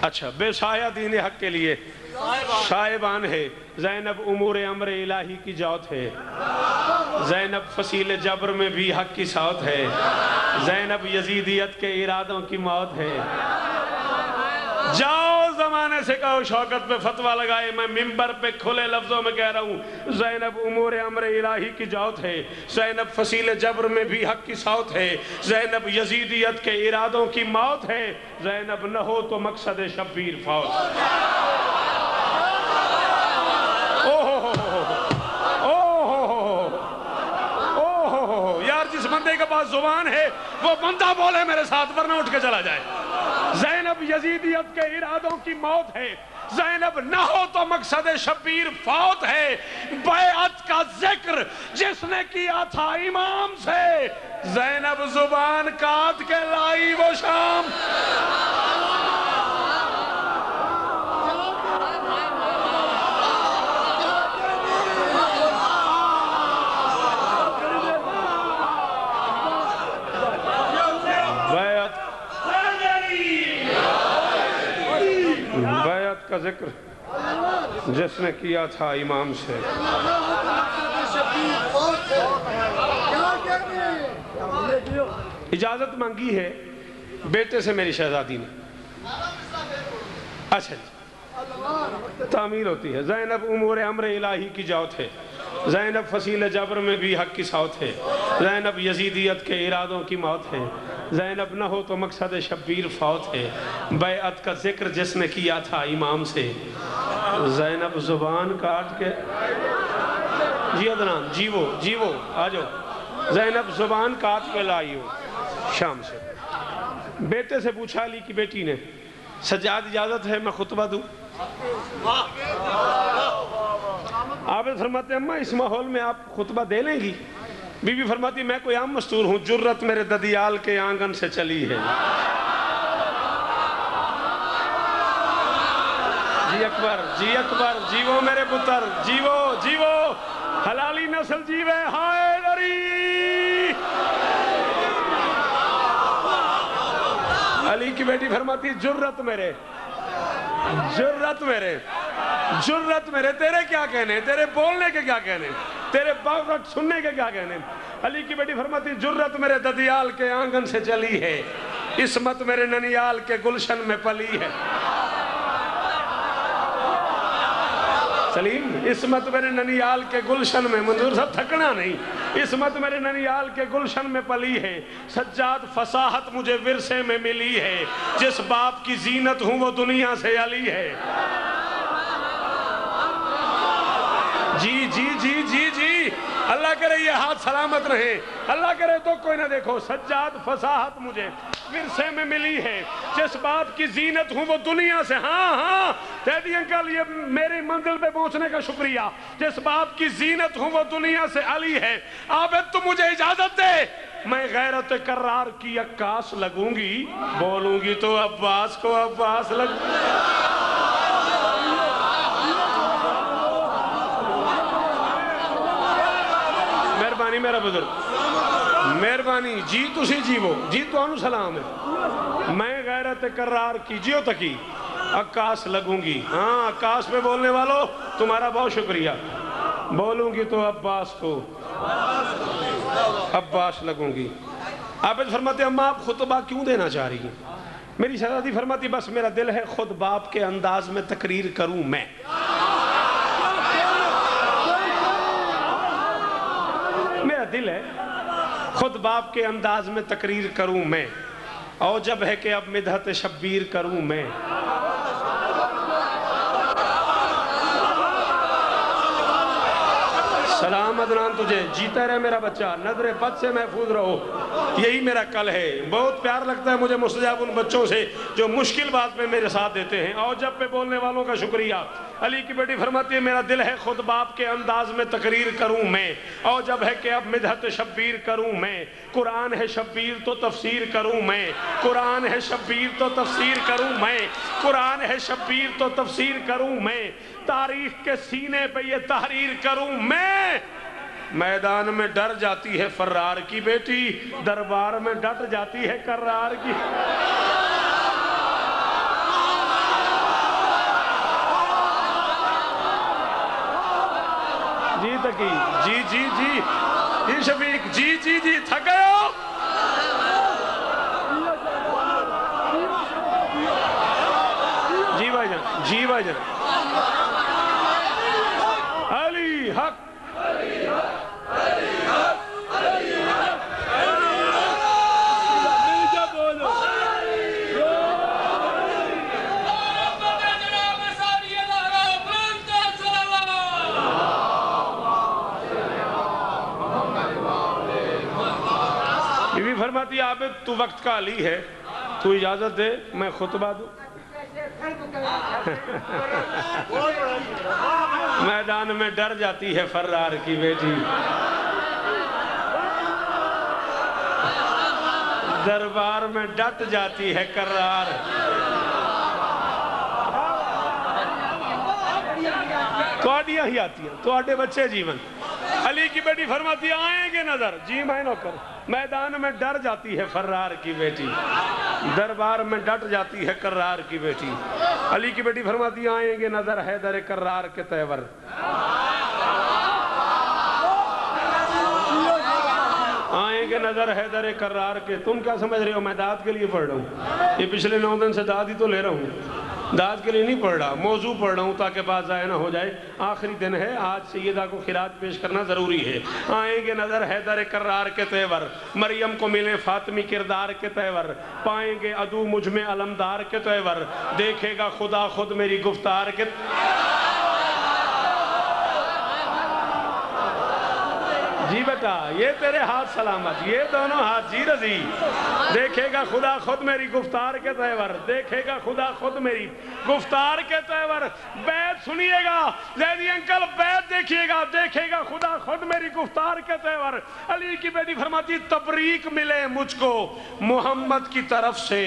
اچھا، بے سایہ دین حق کے لیے سائبان ہے، زینب امور امر الہی کی جوت ہے، زینب فصیل جبر میں بھی حق کی ساوت ہے، زینب یزیدیت کے ارادوں کی موت ہے۔ جاؤ زمانے سے کہو شوکت پہ فتوہ لگائے، میں ممبر پہ کھلے لفظوں میں کہہ رہا ہوں، زینب امور امر الہی کی جوت ہے، زینب فصیل جبر میں بھی حق کی ساوت ہے، زینب یزیدیت کے ارادوں کی موت ہے، زینب نہ ہو تو مقصد شبیر فوت۔ یار جس بندے کے پاس زبان ہے وہ بندہ بولے میرے ساتھ، ورنہ اٹھ کے چلا جائے۔ زینب یزیدیت کے ارادوں کی موت ہے، زینب نہ ہو تو مقصد شبیر فوت ہے، بیعت کا ذکر جس نے کیا تھا امام سے، زینب زبان کاٹ کے لائی وہ شام۔ بیعت کا ذکر جس نے کیا تھا امام سے، اجازت مانگی ہے بیٹے سے میری شہزادی نے۔ اچھا جی، تعمیل ہوتی ہے، زینب امور امر الہی کی جوت ہے، زینب فصیل جبر میں بھی حق کی ساوت ہے، زینب یزیدیت کے ارادوں کی موت ہے، زینب نہ ہو تو مقصد شبیر فوت ہے، بیعت کا ذکر جس نے کیا تھا امام سے، زینب زبان کاٹ کے، جی عدنان جی وہ آجو، زینب زبان کاٹ کے لائی ہو شام سے۔ بیٹے سے پوچھا علی کی بیٹی نے، سجاد اجازت ہے میں خطبہ دوں؟ آپ فرماتے ہیں اماں اس ماحول میں آپ خطبہ دے لیں گی؟ بی بی فرماتی میں کوئی عام مستور ہوں، جرت میرے ددیال کے آنگن سے چلی ہے۔ جی اکبر، جی اکبر، جیو میرے پتر، جیو جیو، حلالی نسل جیوے حیدری۔ علی کی بیٹی فرماتی جرت میرے، جرت میرے، جرت میرے، تیرے کیا کہنے، تیرے بولنے کے کیا کہنے، تیرے بات سننے کے کیا کہنے۔ علی کی بیٹی فرماتی جرت میرے ددیال کے آنگن سے چلی ہے، عصمت میرے ننیال کے گلشن میں پلی ہے۔ سلیم، عصمت میرے ننیال کے گلشن میں، منظور صاحب تھکنا نہیں، عصمت میرے ننیال کے گلشن میں پلی ہے، سجاد فصاحت مجھے ورثے میں ملی ہے، جس باپ کی زینت ہوں وہ دنیا سے علی ہے۔ جی جی جی جی جی، اللہ کرے یہ ہاتھ سلامت رہے، اللہ کرے تو کوئی نہ دیکھو، سجاد فصاحت مجھے ورثے میں ملی ہے، جس باپ کی زینت ہوں وہ دنیا سے، ہاں ہاں تیدی انکل یہ میری منزل پہ پہنچنے کا شکریہ، جس باپ کی زینت ہوں وہ دنیا سے علی ہے۔ عابد تو مجھے اجازت دے، میں غیرت کرار کی عکاس لگوں گی، بولوں گی تو عباس کو عباس لگوں گی۔ مہربانی میرا بزرگ، مہربانی، جی تسی جیو، جی تو انو سلام ہے، میں غیرت کرار کی جیو تکی عکاس لگوں گی، ہاں عکاس پہ بولنے والوں تمہارا بہت شکریہ، بولوں گی تو عباس کو عباس لگوں گی۔ عابد فرماتے ہیں اماں آپ خطبہ کیوں دینا چاہ رہی ہیں؟ میری شہزادی فرماتی بس میرا دل ہے خود باپ کے انداز میں تقریر کروں میں۔ میرا دل ہے خود باپ کے انداز میں تقریر کروں میں، اور جب ہے کہ اب مدحت شبیر کروں میں۔ سلام عدنان تجھے، جیتا رہے میرا بچہ، نظر بد سے محفوظ رہو، یہی میرا کل ہے۔ بہت پیار لگتا ہے مجھے مستجاب ان بچوں سے جو مشکل بات میں میرے ساتھ دیتے ہیں، اور جب پہ بولنے والوں کا شکریہ۔ علی کی بیٹی فرماتی ہے میرا دل ہے خود باپ کے انداز میں تقریر کروں میں، اور جب ہے کہ اب مدحت شبیر کروں میں۔ قرآن ہے شبیر تو تفسیر کروں میں، قرآن ہے شبیر تو تفسیر کروں میں، قرآن ہے شبیر تو تفسیر کروں میں، تاریخ کے سینے پہ یہ تحریر کروں میں۔ میدان میں ڈر جاتی ہے فرار کی بیٹی، دربار میں ڈٹ جاتی ہے کرار کی۔ جی تکی، جی جی جی جی شفیق، جی جی جی تھک گئے ہو؟ جی بھائی جان، جی بھائی جان، علی حق، بیوی فرماتی عابد تو وقت کا علی ہے، تو اجازت دے میں خطبہ دوں۔ میدان میں ڈر جاتی ہے فرار کی بیٹی، دربار میں ڈٹ جاتی ہے کرار۔ تو آڈیاں ہی آتی ہیں، تو آڈے بچے جیون۔ علی کی بیٹی فرماتی آئیں گے نظر، جی میں نوکر، میدان میں ڈر جاتی ہے فرار کی بیٹی، دربار میں ڈٹ جاتی ہے کرار کی بیٹی۔ علی کی بیٹی فرماتی آئیں گے نظر حیدر کرار کے تیور، آئیں گے نظر حیدر کرار کے۔ تم کیا سمجھ رہے ہو میں داد کے لیے پڑھ رہا ہوں؟ یہ پچھلے 9 دن سے داد ہی تو لے رہا ہوں، داد کے لیے نہیں پڑھ رہا، موضوع پڑھ رہا ہوں تاکہ بات ضائع نہ ہو جائے۔ آخری دن ہے، آج سیدہ کو خراج پیش کرنا ضروری ہے۔ آئیں گے نظر حیدر کرار کے تیور، مریم کو ملیں فاطمی کردار کے تیور، پائیں گے عدو مجھ میں علمدار کے تیور، دیکھے گا خدا خود میری گفتار کے جی بیٹا یہ تیرے ہاتھ سلامت، یہ دونوں ہاتھ جی رضی، دیکھے گا خدا خود میری گفتار کے تیور، دیکھے گا خدا خود میری گفتار کے تیور، بیت سنیے گا زیدی انکل، بیت دیکھیے گا، دیکھے گا خدا خود میری گفتار کے تیور۔ علی کی بیٹی فرماتی تبریک ملے مجھ کو محمد کی طرف سے،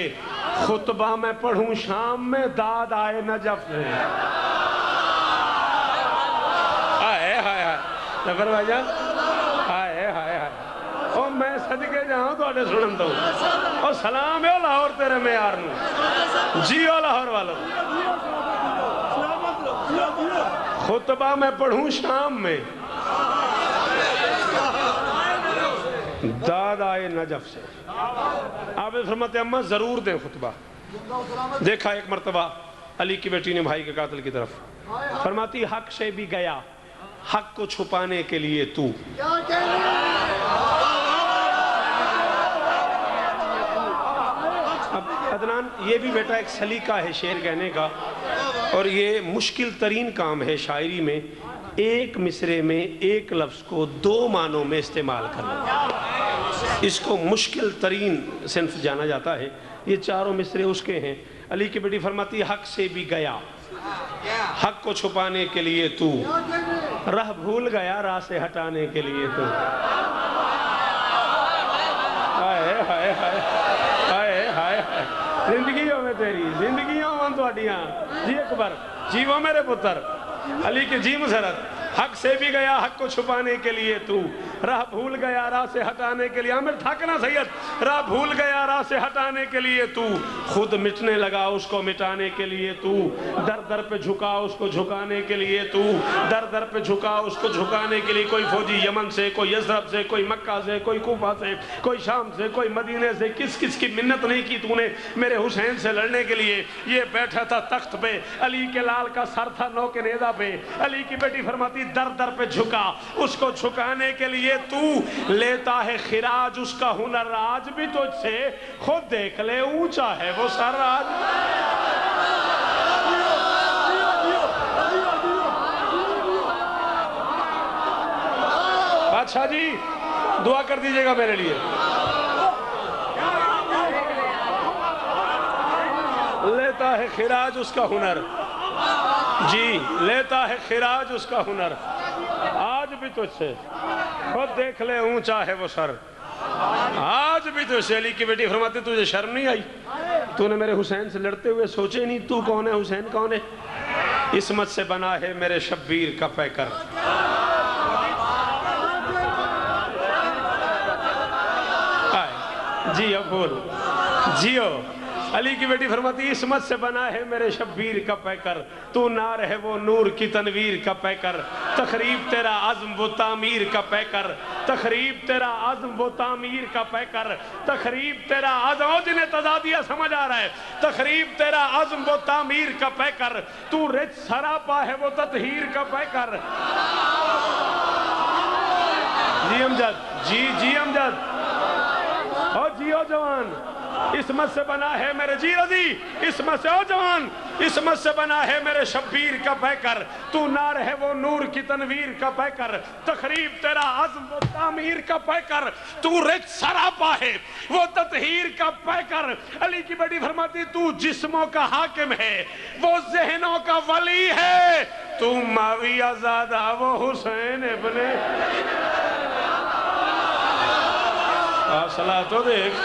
خطبہ میں پڑھوں شام میں داد آئے نجف سے۔ آئے ہائے ہائے نفر بھائی جان، آئے ہائے ہائے، اور میں صدقے جاؤں تو آٹے سنن دو، اور سلام ہے لاہور تیرے معیار نو، جیو لاہور والو۔ خطبہ میں پڑھوں شام میں داد آئے نجف سے۔ آپ فرماتے ہیں اماں ضرور دیں خطبہ۔ دیکھا ایک مرتبہ علی کی بیٹی نے بھائی کے قاتل کی طرف، فرماتی حق سے بھی گیا حق کو چھپانے کے لیے تو۔ اب عدنان یہ بھی بیٹا ایک سلیقہ ہے شعر کہنے کا، اور یہ مشکل ترین کام ہے شاعری میں، ایک مصرے میں ایک لفظ کو دو معنوں میں استعمال کرنا، اس کو مشکل ترین صنف جانا جاتا ہے۔ یہ چاروں مصرے اس کے ہیں۔ علی کی بیٹی فرماتی حق سے بھی گیا حق کو چھپانے کے لیے تو، راہ بھول گیا راہ سے ہٹانے کے لیے تو۔ ہائے ہائے ہائے ہائے ہائے ہائے، زندگیوں میں تیری زندگیوں میں تواڈیاں، جی اکبر جی وہ میرے پتر علی کے جی مسرت، حق سے بھی گیا حق کو چھپانے کے لیے تو، راہ بھول گیا راہ سے ہٹانے کے لیے، عامر تھاکنا سید، راہ بھول گیا راہ سے ہٹانے کے لیے تو، خود مٹنے لگا اس کو مٹانے کے لیے تو، در در پہ جھکا اس کو جھکانے کے لیے تو، در در پہ جھکا اس کو جھکانے کے لیے۔ کوئی فوجی یمن سے، کوئی یثرب سے، کوئی مکہ سے، کوئی کوفہ سے، کوئی شام سے، کوئی مدینے سے، کس کس کی منت نہیں کی تو نے میرے حسین سے لڑنے کے لیے۔ یہ بیٹھا تھا تخت پہ، علی کے لال کا سر تھا نو کے نیزہ پہ، علی کی بیٹی فرماتی در در پہ جھکا اس کو جھکانے کے لیے تو، لیتا ہے خراج اس کا ہنر آج بھی تجھ سے، خود دیکھ لے اونچا ہے وہ سر آج۔ بادشاہ جی دعا کر دیجئے گا میرے لیے۔ لیتا ہے خراج اس کا ہنر، جی لیتا ہے خراج اس کا ہنر آج بھی تجھ سے، خود دیکھ لے اونچا ہے وہ سر آج بھی تجھ سے۔ علی کی بیٹی فرماتے تجھے شرم نہیں آئی؟ تو نے میرے حسین سے لڑتے ہوئے سوچے نہیں تو کون ہے حسین کون ہے؟ عصمت سے بنا ہے میرے شبیر کا پیکر، جیو بول جیو۔ علی کی بیٹی فرماتی عصمت سے بنا ہے میرے شبیر کا پیکر، تو نار ہے وہ نور کی تنویر کا پیکر، تخریب تیرا عزم وہ تعمیر کا پیکر، تخریب تیرا عزم وہ تعمیر کا پیکر، تخریب تیرا عزم، جنہیں تضادیہ سمجھ آ رہا ہے، تخریب تیرا عزم وہ تعمیر کا پیکر، تو رچ سراپا ہے وہ تطہیر کا پیکر۔ جی امجد جی امجد او جیو جوان، عصمت سے بنا ہے میرے جی رضی، عصمت سے او جوان، عصمت سے بنا ہے میرے شبیر کا پیکر، تو نار ہے وہ نور کی تنویر کا پیکر، تخریب تیرا عزم وہ تعمیر کا پیکر، تو رچ سراپا ہے وہ تطہیر کا پیکر۔ علی کی بیٹی فرماتی تو جسموں کا حاکم ہے وہ ذہنوں کا ولی ہے، تو معاویہ زادہ وہ حسین ابن، فاصلہ تو دیکھ،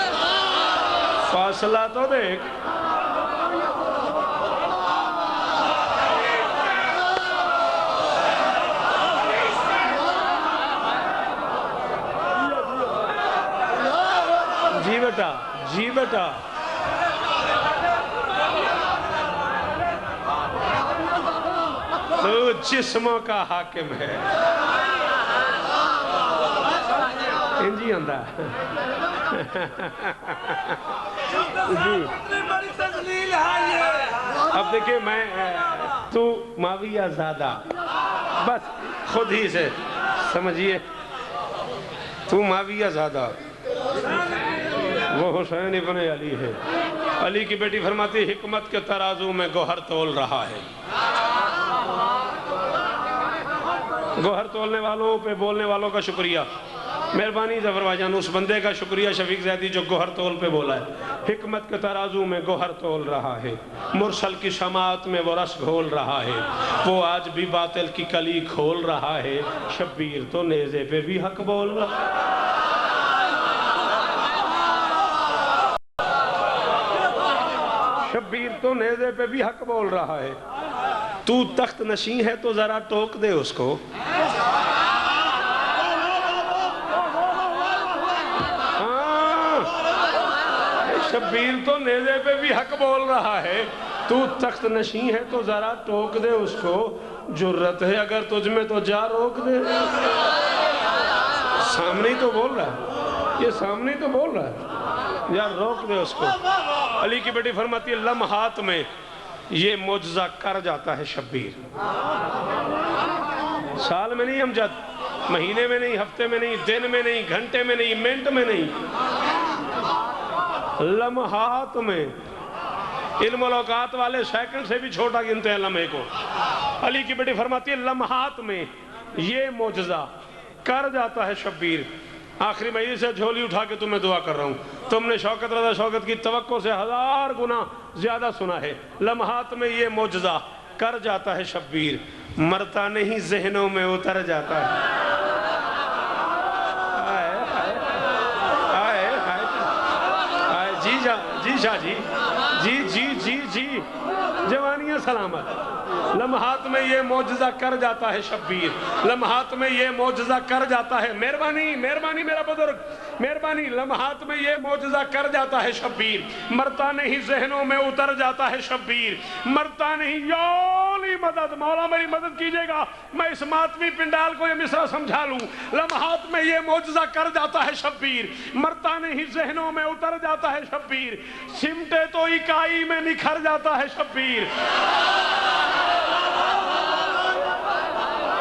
فاصلہ تو دیکھ۔ جی بیٹا جی بیٹا، تو جسموں کا حاکم ہے، انجی اندہ جی۔ اب دیکھیں میں تو معاویہ زادہ، بس خود ہی سے سمجھیے، تو معاویہ زادہ وہ حسین ابن علی ہے۔ علی کی بیٹی فرماتی حکمت کے ترازو میں گوہر تول رہا ہے، گوہر تولنے والوں پہ بولنے والوں کا شکریہ۔ مہربانی ظفر بھائی جان، اس بندے کا شکریہ شفیق زیدی جو گوہر تول پہ بولا ہے. حکمت کے ترازو میں گوہر تول رہا ہے، مرسل کی سماعت میں وہ رس گھول رہا ہے، وہ آج بھی باطل کی کلی کھول رہا ہے. شبیر تو نیزے پہ بھی حق بول رہا ہے. شبیر تو نیزے پہ بھی حق بول رہا ہے. تو تخت نشین ہے تو ذرا ٹوک دے اس کو. شبیر تو نیزے پہ بھی حق بول رہا ہے. تو تخت نشین ہے تو ذرا ٹوک دے اس کو. جرت ہے اگر تجھ میں تو جا روک دے. سامنے تو بول رہا ہے، یہ سامنے تو بول رہا ہے، یار روک دے اس کو. علی کی بیٹی فرماتی ہے لمحات میں یہ معجزہ کر جاتا ہے شبیر. سال میں نہیں امجد، مہینے میں نہیں، ہفتے میں نہیں، دن میں نہیں، گھنٹے میں نہیں، منٹ میں نہیں، لمحات میں. علم الاوقات والے سیکنڈ سے بھی چھوٹا گنتے ہیں لمحے کو. علی کی بیٹی فرماتی ہے لمحات میں یہ معجزہ کر جاتا ہے شبیر. آخری مہینے سے جھولی اٹھا کے تمہیں دعا کر رہا ہوں. تم نے شوکت رضا شوکت کی توقع سے 1000 گنا زیادہ سنا ہے. لمحات میں یہ معجزہ کر جاتا ہے شبیر. مرتا نہیں ذہنوں میں اتر جاتا ہے. جی شاہ جی، جی جی جی جی، جوانیاں سلامت. لمحات میں یہ معجزہ کر جاتا ہے شبیر. لمحات میں یہ معجزہ کر جاتا ہے. مہربانی مہربانی میرا بزرگ، مہربانی. لمحات میں یہ معجزہ کر جاتا ہے شبیر. مرتا نہیں ذہنوں میں اتر جاتا ہے شبیر. مرتا نہیں. یولی مدد، مولا میری مدد کیجئے گا، میں اس ماتمی پنڈال کو یہ مصرع سمجھا لوں. لمحات میں یہ معجزہ کر جاتا ہے شبیر. مرتا نہیں ذہنوں میں اتر جاتا ہے شبیر. سمٹے تو اکائی میں نکھر جاتا ہے شبیر.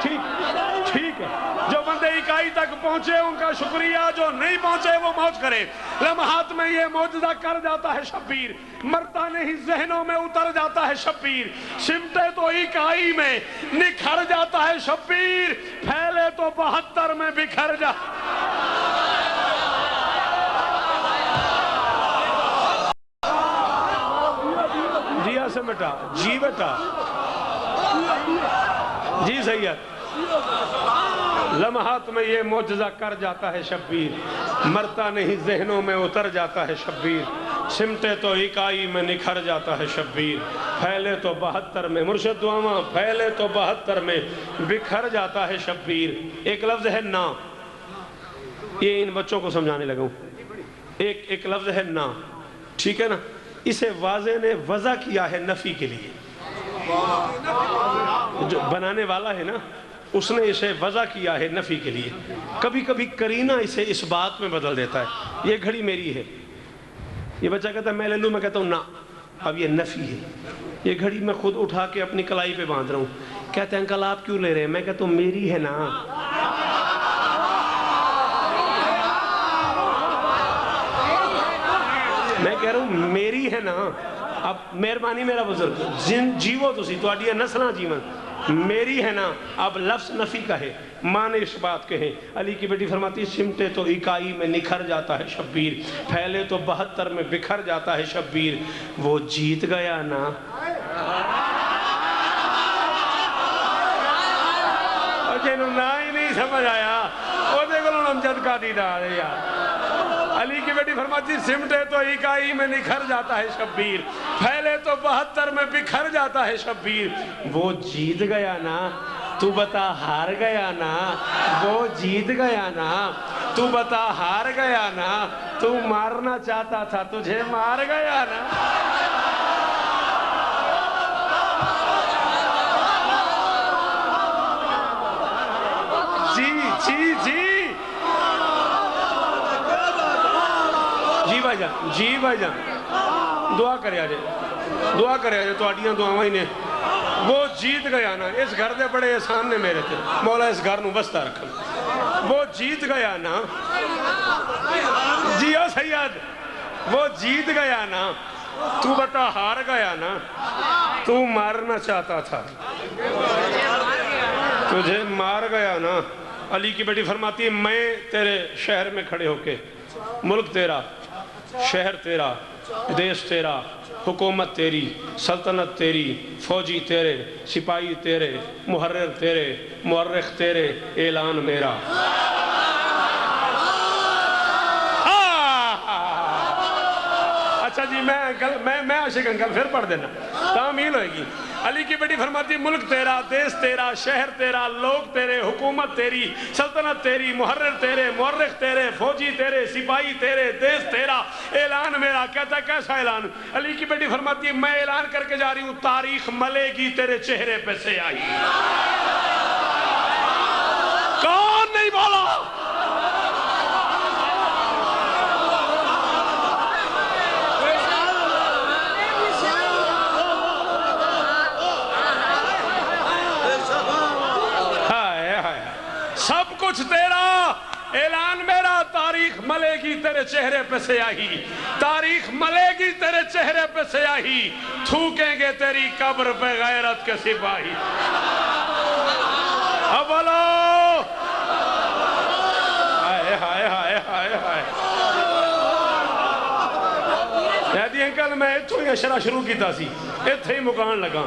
ٹھیک ہے، جو بندے اکائی تک پہنچے ان کا شکریہ، جو نہیں پہنچے وہ موج کرے. لمحات میں یہ معجزہ کر جاتا ہے شبیر. مرتا نہیں ذہنوں میں اتر جاتا ہے شبیر. سمٹے تو اکائی میں نکھر جاتا ہے شبیر. پھیلے تو 72 میں بکھر جاتا. جی سے مٹا، جی بیٹا، جی سید. لمحات میں یہ معجزہ کر جاتا ہے شبیر. مرتا نہیں ذہنوں میں اتر جاتا ہے شبیر. سمٹے تو اکائی میں نکھر جاتا ہے شبیر. پھیلے تو 72 میں، مرشد دعاواں، پھیلے تو 72 میں بکھر جاتا ہے شبیر. ایک لفظ ہے نا، یہ ان بچوں کو سمجھانے لگا ہوں. ایک لفظ ہے نا، ٹھیک ہے نا. اسے واضح نے وضع کیا ہے نفی کے لیے. جو بنانے والا ہے نا، اس نے اسے وضع کیا ہے نفی کے لیے. کبھی کبھی کرینہ اسے اس بات میں بدل دیتا ہے. یہ گھڑی میری ہے، یہ بچہ کہتا ہے میں لے لوں، میں کہتا ہوں نا. اب یہ نفی ہے. یہ گھڑی میں خود اٹھا کے اپنی کلائی پہ باندھ رہا ہوں. کہتے ہیں انکل آپ کیوں لے رہے ہیں؟ میں کہتا ہوں میری ہے نا. میں کہہ رہا ہوں میری ہے نا. اب مہربانی میرا بزرگ، جیو تسی تواڈیاں نسلاں جیون، میری ہے نا. اب لفظ نفی کا ہے، معنی اس بات کے ہیں. علی کی بیٹی فرماتی سمٹے تو اکائی میں نکھر جاتا ہے شبیر. پھیلے تو 72 میں بکھر جاتا ہے شبیر. وہ جیت گیا نا. جنہوں نہ ہی نہیں سمجھ آیا وہ دیکھو امجد کا دیدار ہے یار. علی کی بیٹی فرماتی سمٹے تو اکائی میں نکھر جاتا ہے شبیر. پھیلے تو 72 میں بکھر جاتا ہے شبیر. وہ جیت گیا نا، تو بتا ہار گیا نا. وہ جیت گیا نا، تو بتا ہار گیا نا. تو مارنا چاہتا تھا تجھے مار گیا نا. جی جی جی جی بھائی جان، جی بھائی جان، دعا کرے آجے، دعا کرے آجے. تو آڈیاں دعاواں ہی نے. وہ جیت گیا نا. اس گھر دے بڑے احسان نے میرے تھے، مولا اس گھر نو بستہ رکھا. وہ جیت گیا نا. جی او سید، وہ جیت گیا نا. تو بتا ہار گیا نا. تو مارنا چاہتا تھا تجھے مار گیا نا. علی کی بیٹی فرماتی ہے میں تیرے شہر میں کھڑے ہو کے ملک تیرا، شہر تیرا، دیش تیرا، حکومت تیری، سلطنت تیری، فوجی تیرے، سپاہی تیرے، محرر تیرے، مورخ تیرے، اعلان میرا۔ اچھا جی میں عاشق انکل پھر پڑھ دینا تعمیل ہوئے گی۔ علی کی بیٹی فرماتی ملک تیرا، دیس تیرا، شہر تیرا، لوگ تیرے، حکومت تیری، سلطنت تیری، محرر تیرے، مورخ تیرے، فوجی تیرے، سپاہی تیرے، دیس تیرا، اعلان میرا۔ کہتا ہے کیسا اعلان؟ علی کی بیٹی فرماتی ہے میں اعلان کر کے جا رہی ہوں تاریخ ملے گی تیرے چہرے پہ سے آئی۔ کون نہیں بولا؟ سب کچھ تیرا، اعلان میرا، تاریخ ملے گی تیرے چہرے پہ سیاہی، تاریخ ملے گی تیرے چہرے پہ سیاہی، تھوکیں گے تیری قبر پہ غیرت کے سپاہی۔ اب بولو ہائے ہائے ہائے ہائے ہائے۔ دی انکل میں اتھو ہی اشرا شروع کیتا سی، اتھے ہی مکان لگا۔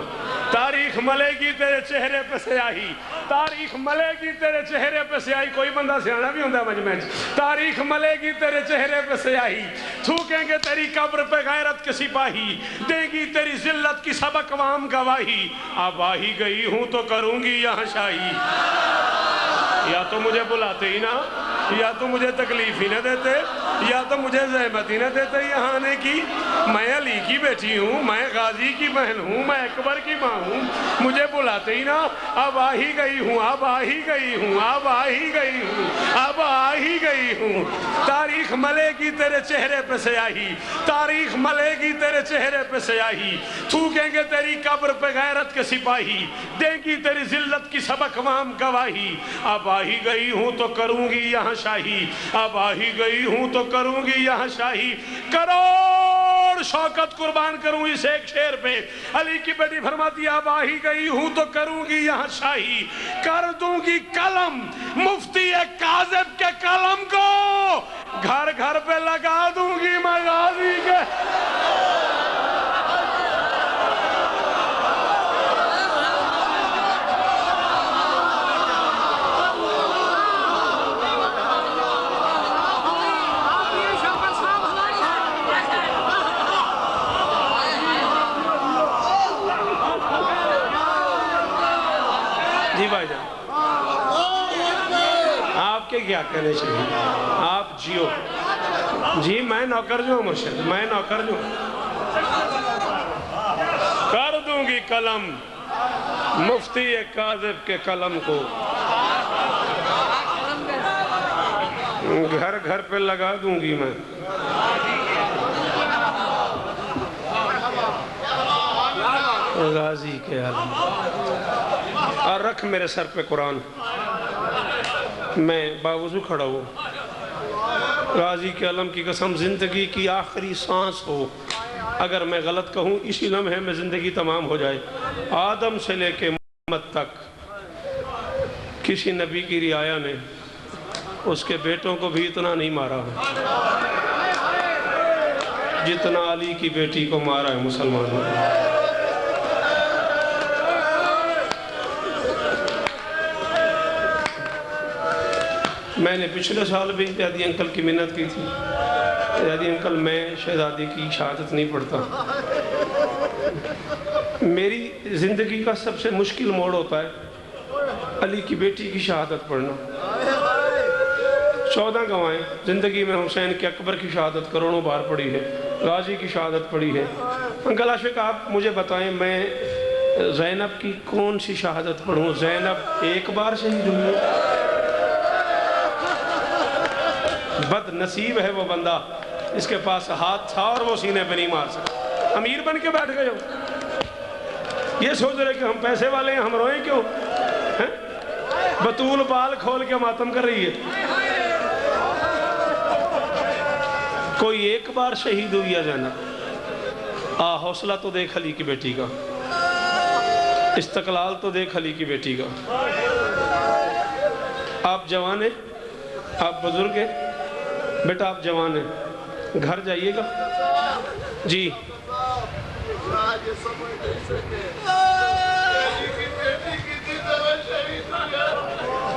تاریخ ملے گی تیرے چہرے پہ سیاہی، تاریخ ملے گی تیرے چہرے پہ سیاہی۔ کوئی بندہ سیانا بھی ہوندہ ہے مجمع۔ تاریخ ملے گی تیرے چہرے پہ سیاہی، تھوکیں گے تیری قبر پہ غیرت کے سپاہی، دے گی تیری ذلت کی سب اقوام گواہی۔ اب آ ہی گئی ہوں تو کروں گی یہاں شاہی۔ یا تو مجھے بلاتے ہی نہ، یا تو مجھے تکلیف ہی نہ دیتے، یا تو مجھے زحمت ہی نہ دیتے یہاں آنے کی۔ میں علی کی بیٹی ہوں، میں غازی کی بہن ہوں، میں اکبر کی ماں ہوں، مجھے بلاتے ہی نہ۔ اب آ ہی گئی ہوں، اب آ ہی گئی ہوں، اب آ ہی گئی ہوں، اب آ ہی گئی ہوں۔ تاریخ ملے گی تیرے چہرے پہ سیاہی، تاریخ ملے گی تیرے چہرے پہ سیاہی، تھوکیں گے تیری قبر پہ غیرت کے سپاہی، دے گی تیری ذلت کی سب اقوام گواہی۔ اب آ ہی گئی ہوں تو کروں گی یہاں شاہی، اب آ ہی گئی ہوں تو کروں گی یہاں شاہی۔ کروڑ شوکت قربان کروں اس ایک شعر پہ۔ علی کی بیٹی فرماتی اب آ ہی گئی ہوں تو کروں گی یہاں شاہی، کر دوں گی قلم مفتی کاذب کے قلم کو، گھر گھر پہ لگا دوں گی میں غازی کے۔ جی بھائی جان آپ کے کیا کہنے چاہیے؟ آپ جیو جی، میں نوکر جو ہوں مرشد، میں نوکر جو ہوں۔ کر دوں گی قلم مفتی کاذب کے قلم کو، گھر گھر پہ لگا دوں گی میں۔ غازی کے علم اور رکھ میرے سر پہ قرآن، میں باوضو کھڑا ہوں۔ غازی کے علم کی قسم زندگی کی آخری سانس ہو اگر میں غلط کہوں، اسی لمحے میں زندگی تمام ہو جائے۔ آدم سے لے کے محمد تک کسی نبی کی رعایا نے اس کے بیٹوں کو بھی اتنا نہیں مارا جتنا علی کی بیٹی کو مارا ہے مسلمانوں نے۔ میں نے پچھلے سال بھی دادی انکل کی منت کی تھی، دادی انکل میں شہزادی کی شہادت نہیں پڑھتا۔ میری زندگی کا سب سے مشکل موڑ ہوتا ہے علی کی بیٹی کی شہادت پڑھنا۔ 14 گواہیں زندگی میں حسین کے اکبر کی شہادت کروڑوں بار پڑھی ہے، غازی کی شہادت پڑھی ہے۔ انکل عاشق آپ مجھے بتائیں میں زینب کی کون سی شہادت پڑھوں؟ زینب ایک بار شہید ہوئی ہے؟ بد نصیب ہے وہ بندہ اس کے پاس ہاتھ تھا اور وہ سینے پہ نہیں مار سکتا۔ امیر بن کے بیٹھ گئے ہو، یہ سوچ رہے کہ ہم پیسے والے ہیں، ہم روئیں کیوں؟ بطول بال کھول کے ماتم کر رہی ہے۔ کوئی ایک بار شہید ہوئی ہے زینب؟ حوصلہ تو دیکھ علی کی بیٹی کا، استقلال تو دیکھ علی کی بیٹی کا۔ آپ جوان ہیں, آپ بزرگ ہیں, بیٹا آپ جوان ہیں, گھر جائیے گا. جی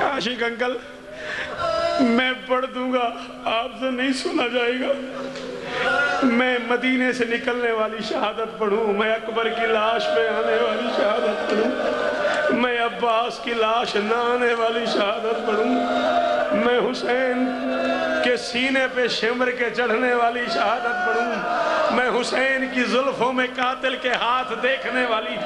عاشق انکل, میں پڑھ دوں گا, آپ سے نہیں سنا جائے گا. میں مدینے سے نکلنے والی شہادت پڑھوں, میں اکبر کی لاش پہ آنے والی شہادت پڑھوں, میں عباس کی لاش نہ آنے والی شہادت پڑھوں, میں حسین کے سینے پہ شمر کے چڑھنے والی شہادت پڑھوں, میں حسین کی زلفوں میں قاتل کے ہاتھ دیکھنے والی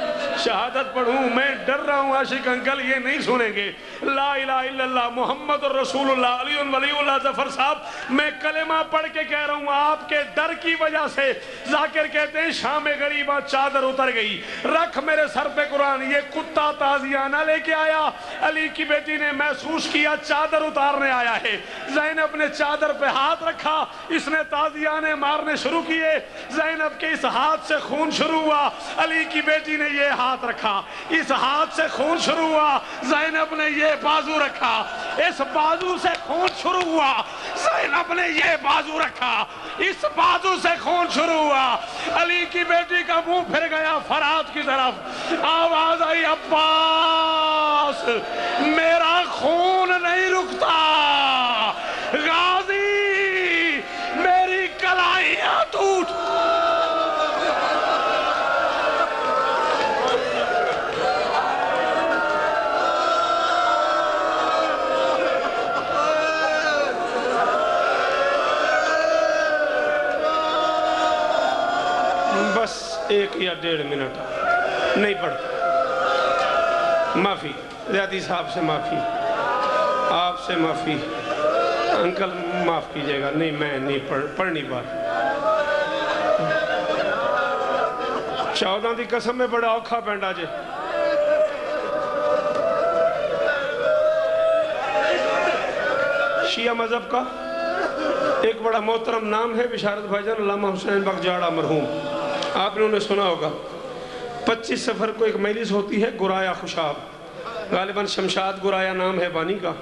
شہادت پڑھوں. میں ڈر رہا ہوں عاشق انکل یہ نہیں سنیں گے. لا الہ الا اللہ محمد رسول اللہ علی ولی اللہ ظفر صاحب, میں کلمہ پڑھ کے کہہ رہا ہوں آپ کے ڈر کی وجہ سے. ذاکر کہتے ہیں شام غریبہ چادر اتر گئی, رکھ میرے سر پہ قرآن. یہ کتا تازیانہ لے کے آیا, علی کی بیٹی نے محسوس کیا چادر اتارنے آیا ہے. زینب نے چادر پہ ہاتھ رکھا, اس نے تازیانے مارنے شروع کیے. زینب کے اس ہاتھ سے خون شروع ہوا, علی کی بیٹی نے یہ ہاتھ رکھا, اس ہاتھ سے خون شروع ہوا. زینب نے یہ بازو رکھا, اس بازو سے خون شروع ہوا. زینب نے یہ بازو رکھا, اس بازو سے خون شروع ہوا. علی کی بیٹی کا منہ پھر گیا فرات کی طرف, آواز آئی عباس میرا خون نہیں رکتا, غازی میری کلائیاں ٹوٹ. بس 1 یا 1.5 منٹ نہیں پڑھتا. معافی زیادی صاحب سے معافی, آپ سے معافی. انکل معاف کیجئے گا, نہیں میں نہیں پڑھ نہیں پا. 14 دی قسم میں بڑا اوکھا پینڈا جے. شیعہ مذہب کا ایک بڑا محترم نام ہے بشارت بھائی جان, علامہ حسین بخش جاڑا مرحوم. آپ نے انہیں سنا ہوگا. 25 سفر کو ایک مجلس ہوتی ہے گرایا خوشاب, غالباً شمشاد گرایا نام ہے بانی کا.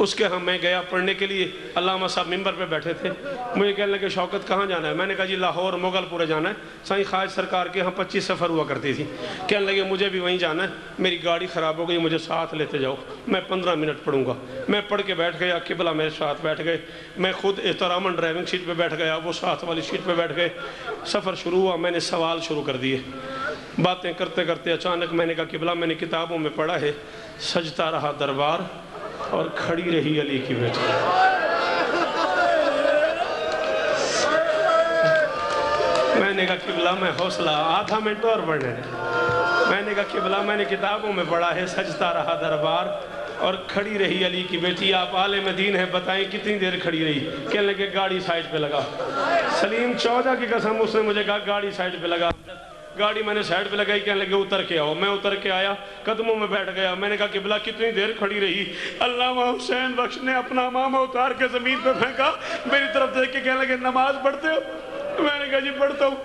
اس کے ہاں میں گیا پڑھنے کے لیے. علامہ صاحب ممبر پہ بیٹھے تھے, مجھے کہنے لگے شوکت کہاں جانا ہے؟ میں نے کہا جی لاہور مغل پورے جانا ہے. سائیں خواجہ سرکار کے ہاں 25 سفر ہوا کرتی تھی. کہنے لگے مجھے بھی وہیں جانا ہے, میری گاڑی خراب ہو گئی, مجھے ساتھ لیتے جاؤ, میں 15 منٹ پڑھوں گا. میں پڑھ کے بیٹھ گیا, قبلہ میرے ساتھ بیٹھ گئے, میں خود احتراماً ڈرائیونگ سیٹ پہ بیٹھ گیا, وہ ساتھ والی سیٹ پہ بیٹھ گئے. سفر شروع ہوا, میں نے سوال شروع کر دیے. باتیں کرتے کرتے اچانک میں نے کہا قبلہ میں نے کتابوں میں پڑھا ہے سجتا رہا دربار اور کھڑی رہی علی کی بیٹی. میں نے کہا قبلہ میں حوصلہ آدھا منٹ اور پڑھنے. میں نے کہا قبلہ میں نے کتابوں میں پڑھا ہے سجتا رہا دربار اور کھڑی رہی علی کی بیٹی. آپ عالم دین ہیں, بتائیں کتنی دیر کھڑی رہی؟ کہنے لگے گاڑی سائٹ پہ لگا. سلیم 14 کی قسم اس نے مجھے کہا گاڑی سائٹ پہ لگا. گاڑی میں نے سائٹ پہ لگائی, کہنے لگے اتر کے آؤ. میں اتر کے آیا, قدموں میں بیٹھ گیا. میں نے کہا قبلہ کتنی دیر کھڑی رہی؟ علامہ حسین بخش نے اپنا امامہ اتار کے زمین پہ پھینکا, میری طرف دیکھ کے کہنے لگے نماز پڑھتے ہو؟ میں نے کہا جی پڑھتا ہوں.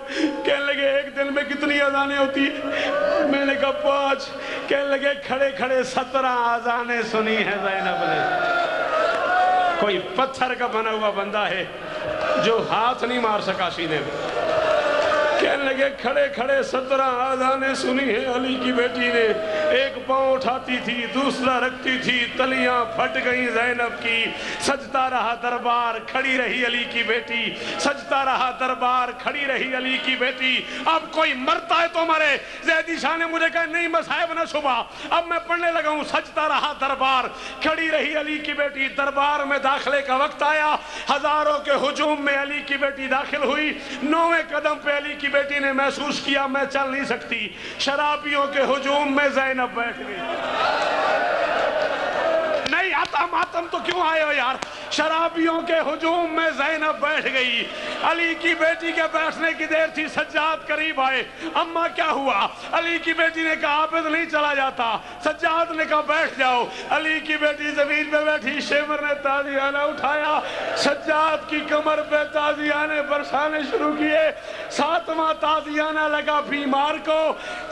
کہنے لگے ایک دن میں کتنی اذانیں ہوتی ہیں؟ میں نے کہا 5. کہنے لگے کھڑے کھڑے 17 اذانیں سنی ہیں زینب نے. کوئی پتھر کا بنا ہوا بندہ ہے جو ہاتھ نہیں مار سکا سینے میں. کہنے لگے کھڑے کھڑے 17 اذانیں سنی ہیں علی کی بیٹی نے. ایک پاؤں اٹھاتی تھی, دوسرا رکھتی تھی, تلیاں پھٹ گئیں زینب کی. سجتا رہا دربار, کھڑی رہی علی کی بیٹی. سجتا رہا دربار, کھڑی رہی علی کی بیٹی. اب کوئی مرتا ہے تو مرے. زیدی شاہ نے مجھے کہا نہیں مصاحب نہ صبح. اب میں پڑھنے لگا ہوں سجتا رہا دربار, کھڑی رہی علی کی بیٹی. دربار میں داخلے کا وقت آیا, ہزاروں کے ہجوم میں علی کی بیٹی داخل ہوئی. 9ویں قدم پہ علی کی بیٹی نے محسوس کیا میں چل نہیں سکتی. شرابیوں کے ہجوم میں زینب بیٹھ گئی. نہیں آتا ماتم تو کیوں آئے ہو یار؟ شرابیوں کے ہجوم میں زینب بیٹھ گئی. علی کی بیٹی کے بیٹھنے کی دیر تھی, سجاد قریب آئے. اماں کیا ہوا؟ علی کی بیٹی نے کہا عابد نہیں چلا جاتا. سجاد نے کہا بیٹھ جاؤ. علی کی بیٹی زمین پہ بیٹھی, شیور نے تازیانہ اٹھایا, سجاد کی کمر پہ تازیانے برسانے شروع کیے. 7واں تازیانہ لگا بیمار کو.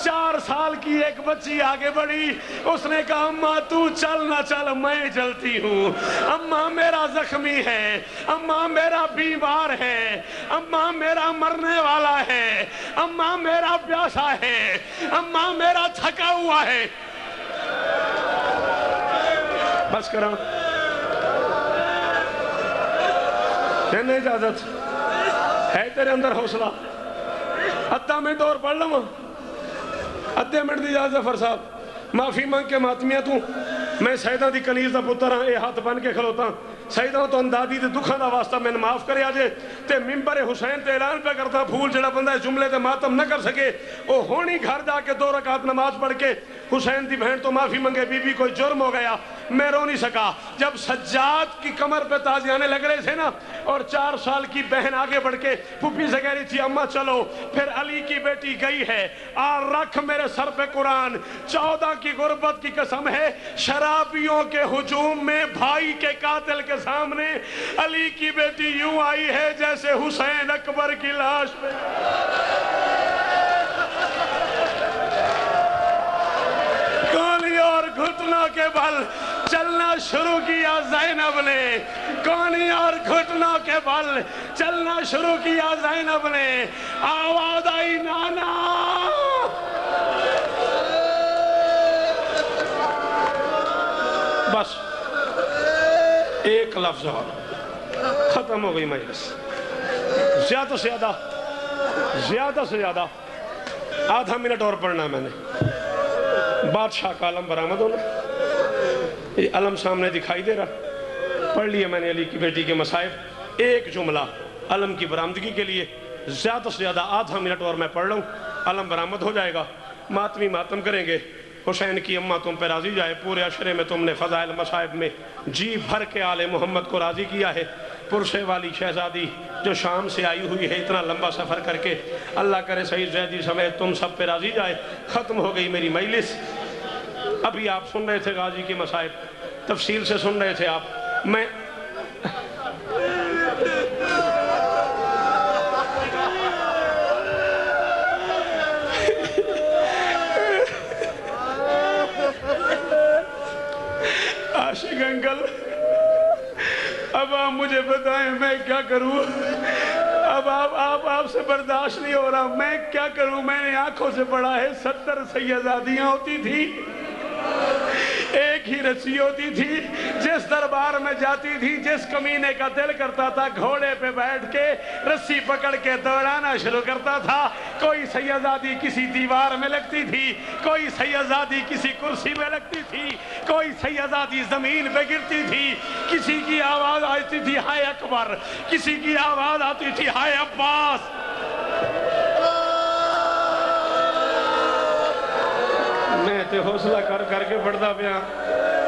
4 سال کی ایک بچی آگے بڑھی, اس نے کہا اماں تو چل نہ چل میں چلتی ہوں. ہوں، اماں میرا زخمی ہے، اماں میرا بیمار ہے، اماں میرا مرنے والا ہے، اماں میرا پیاسا ہے، اماں میرا تھکا ہوا ہے. بس کرا دینے اجازت ہے تیرے اندر حوصلہ؟ ادھا منٹ اور پڑھ لوں، ادھے منٹ دی اجازت ظفر صاحب. معافی مانگ کے ماتمیہ تو میں سیدہ دی کنیز دا پتر ہاں، اے ہاتھ بن کے کھلوتا سیدہ تو اندادی تے دکھاں دا واسطہ میں معاف کرے آجے تے ممبر حسین تے اعلان پہ کرتا پھول جڑا بندہ اس جملے تے ماتم نہ کر سکے او ہونی گھر جا کے 2 رکعت نماز پڑھ کے حسین دی بہن تو معافی منگے بی بی کوئی جرم ہو گیا میں رو نہیں سکا. جب سجاد کی کمر پہ تازیانے لگ رہے تھے نا اور 4 سال کی بہن آگے بڑھ کے پھوپھی سے کہہ رہی تھی اماں چلو، پھر علی کی بیٹی گئی ہے اور رکھ میرے سر پہ قرآن، 14 کی غربت کی قسم ہے شرابیوں کے ہجوم میں بھائی کے قاتل کے سامنے علی کی بیٹی یوں آئی ہے جیسے حسین اکبر کی لاش پہ. کونی اور گھٹنوں کے بل چلنا شروع کیا زینب نے، کونی اور گھٹنوں کے بل چلنا شروع کیا زینب نے. آواز آئی نانا، بس ایک لفظ اور ختم ہو گئی مجلس. زیادہ سے زیادہ آدھا منٹ اور پڑھنا ہے میں نے. بادشاہ کا علم برآمد ہونا، یہ علم سامنے دکھائی دے رہا، پڑھ لیا میں نے علی کی بیٹی کے مصائب. ایک جملہ علم کی برآمدگی کے لیے زیادہ سے زیادہ آدھا منٹ اور میں پڑھ لوں، علم برآمد ہو جائے گا. ماتمی ماتم کریں گے، حسین کی اماں تم پہ راضی جائے. پورے عشرے میں تم نے فضائل مصائب میں جی بھر کے آل محمد کو راضی کیا ہے. پرشے والی شہزادی جو شام سے آئی ہوئی ہے اتنا لمبا سفر کر کے، اللہ کرے سعید زیدی سمیت تم سب پہ راضی جائے. ختم ہو گئی میری مجلس. ابھی آپ سن رہے تھے غازی کی مصائب، تفصیل سے سن رہے تھے آپ. میں عاشق انکل اب آپ مجھے بتائیں میں کیا کروں؟ اب آپ سے برداشت نہیں ہو رہا، میں کیا کروں؟ میں نے آنکھوں سے پڑھا ہے 70 سیدادیاں ہوتی تھی، ایک ہی رسی ہوتی تھی. جس دربار میں جاتی تھی جس کمینے کا دل کرتا تھا گھوڑے پہ بیٹھ کے رسی پکڑ کے دوڑانا شروع کرتا تھا. کوئی سیدادی کسی دیوار میں لگتی تھی، کوئی سیدادی کسی کرسی میں لگتی تھی، کوئی سیدادی زمین پہ گرتی تھی. کسی کی آواز آتی تھی ہائے اکبر، کسی کی آواز آتی تھی ہائے عباس. میں تے حوصلہ کر کے پڑھتا پیا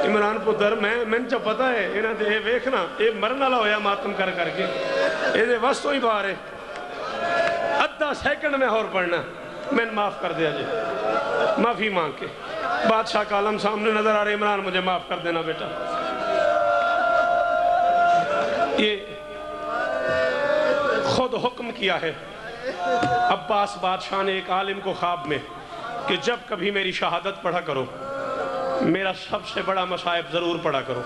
عمران پتر میں جو پتا ہے انہاں تے اے ویکھنا اے مرن والا ہویا ماتم کر کے اے دے وسطوں ہی باہر ہے. آدھا سیکنڈ میں اور پڑھنا، میں معاف کر دیا جی، معافی مانگ کے. بادشاہ کا علم سامنے نظر آ رہے، عمران مجھے معاف کر دینا بیٹا. یہ خود حکم کیا ہے عباس بادشاہ نے ایک عالم کو خواب میں کہ جب کبھی میری شہادت پڑھا کرو میرا سب سے بڑا مصائب ضرور پڑھا کرو.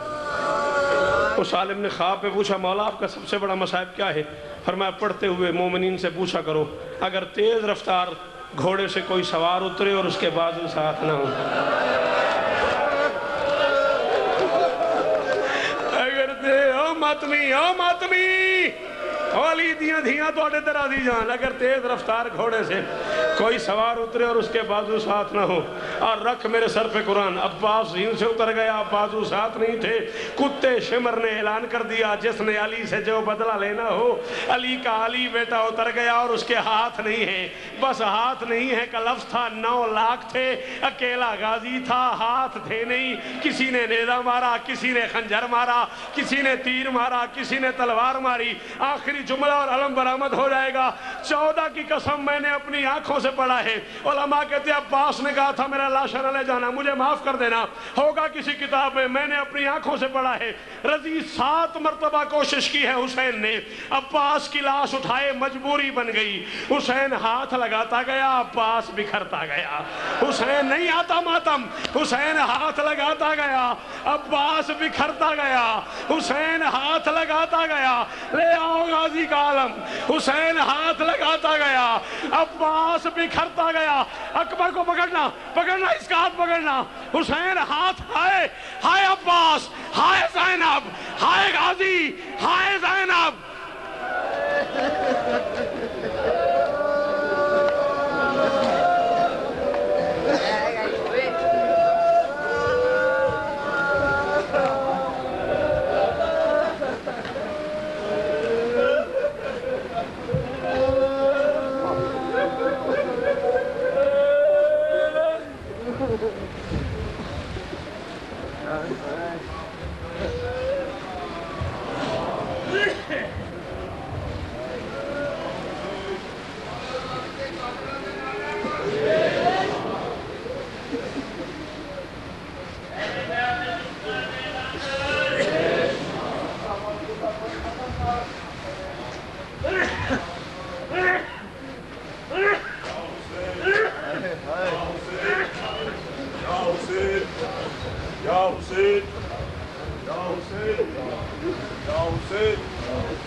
اس عالم نے خواب میں پوچھا مولا آپ کا سب سے بڑا مصائب کیا ہے؟ فرمایا پڑھتے ہوئے مومنین سے پوچھا کرو اگر تیز رفتار گھوڑے سے کوئی سوار اترے اور اس کے بازو ساتھ نہ ہو. اگر او ماتمی علی دیاں دھیاں تو اٹھے ترا دی جان، اگر تیز رفتار گھوڑے سے کوئی سوار اترے اور اس کے بازو ساتھ نہ ہو اور رکھ میرے سر پہ قرآن. عباس زین سے اتر گیا، بازو ساتھ نہیں تھے. کتے شمر نے اعلان کر دیا جس نے علی سے جو بدلہ لینا ہو. علی کا علی بیٹا اتر گیا اور اس کے ہاتھ نہیں ہے، بس ہاتھ نہیں ہے کا لفظ تھا. 9 لاکھ تھے، اکیلا غازی تھا، ہاتھ تھے نہیں. کسی نے نیزہ مارا، کسی نے خنجر مارا، کسی نے تیر مارا، کسی نے تلوار ماری. آخری جملہ اور علم برآمد ہو جائے گا. 14 کی قسم میں نے اپنی آنکھوں سے پڑھا ہے. علماء کہتے ہیں عباس نے کہا تھا میرا لاشا نہ لے جانا، مجھے معاف کر دینا. ہوگا کسی کتاب میں نے اپنی آنکھوں سے پڑھا ہے. رضی 7 مرتبہ کوشش کی ہے حسین نے عباس کی لاش اٹھائے، مجبوری بن گئی. حسین ہاتھ لگاتا گیا، عباس بکھرتا گیا. حسین نہیں آتا ماتم، حسین ہاتھ لگاتا گیا، عباس بکھرتا گیا، حسین ہاتھ لگاتا گیا، لے آؤ غازی کا عالم، حسین ہاتھ لگاتا گیا، عباس بکھرتا گیا، اکبر کو پکڑنا پکڑنا، اس کا ہاتھ پکڑنا، حسین ہاتھ، ہائے ہائے عباس، ہائے زینب، ہائے غازی، ہائے زینب. Ya Hüseyin! Ya Hüseyin! Ya Hüseyin!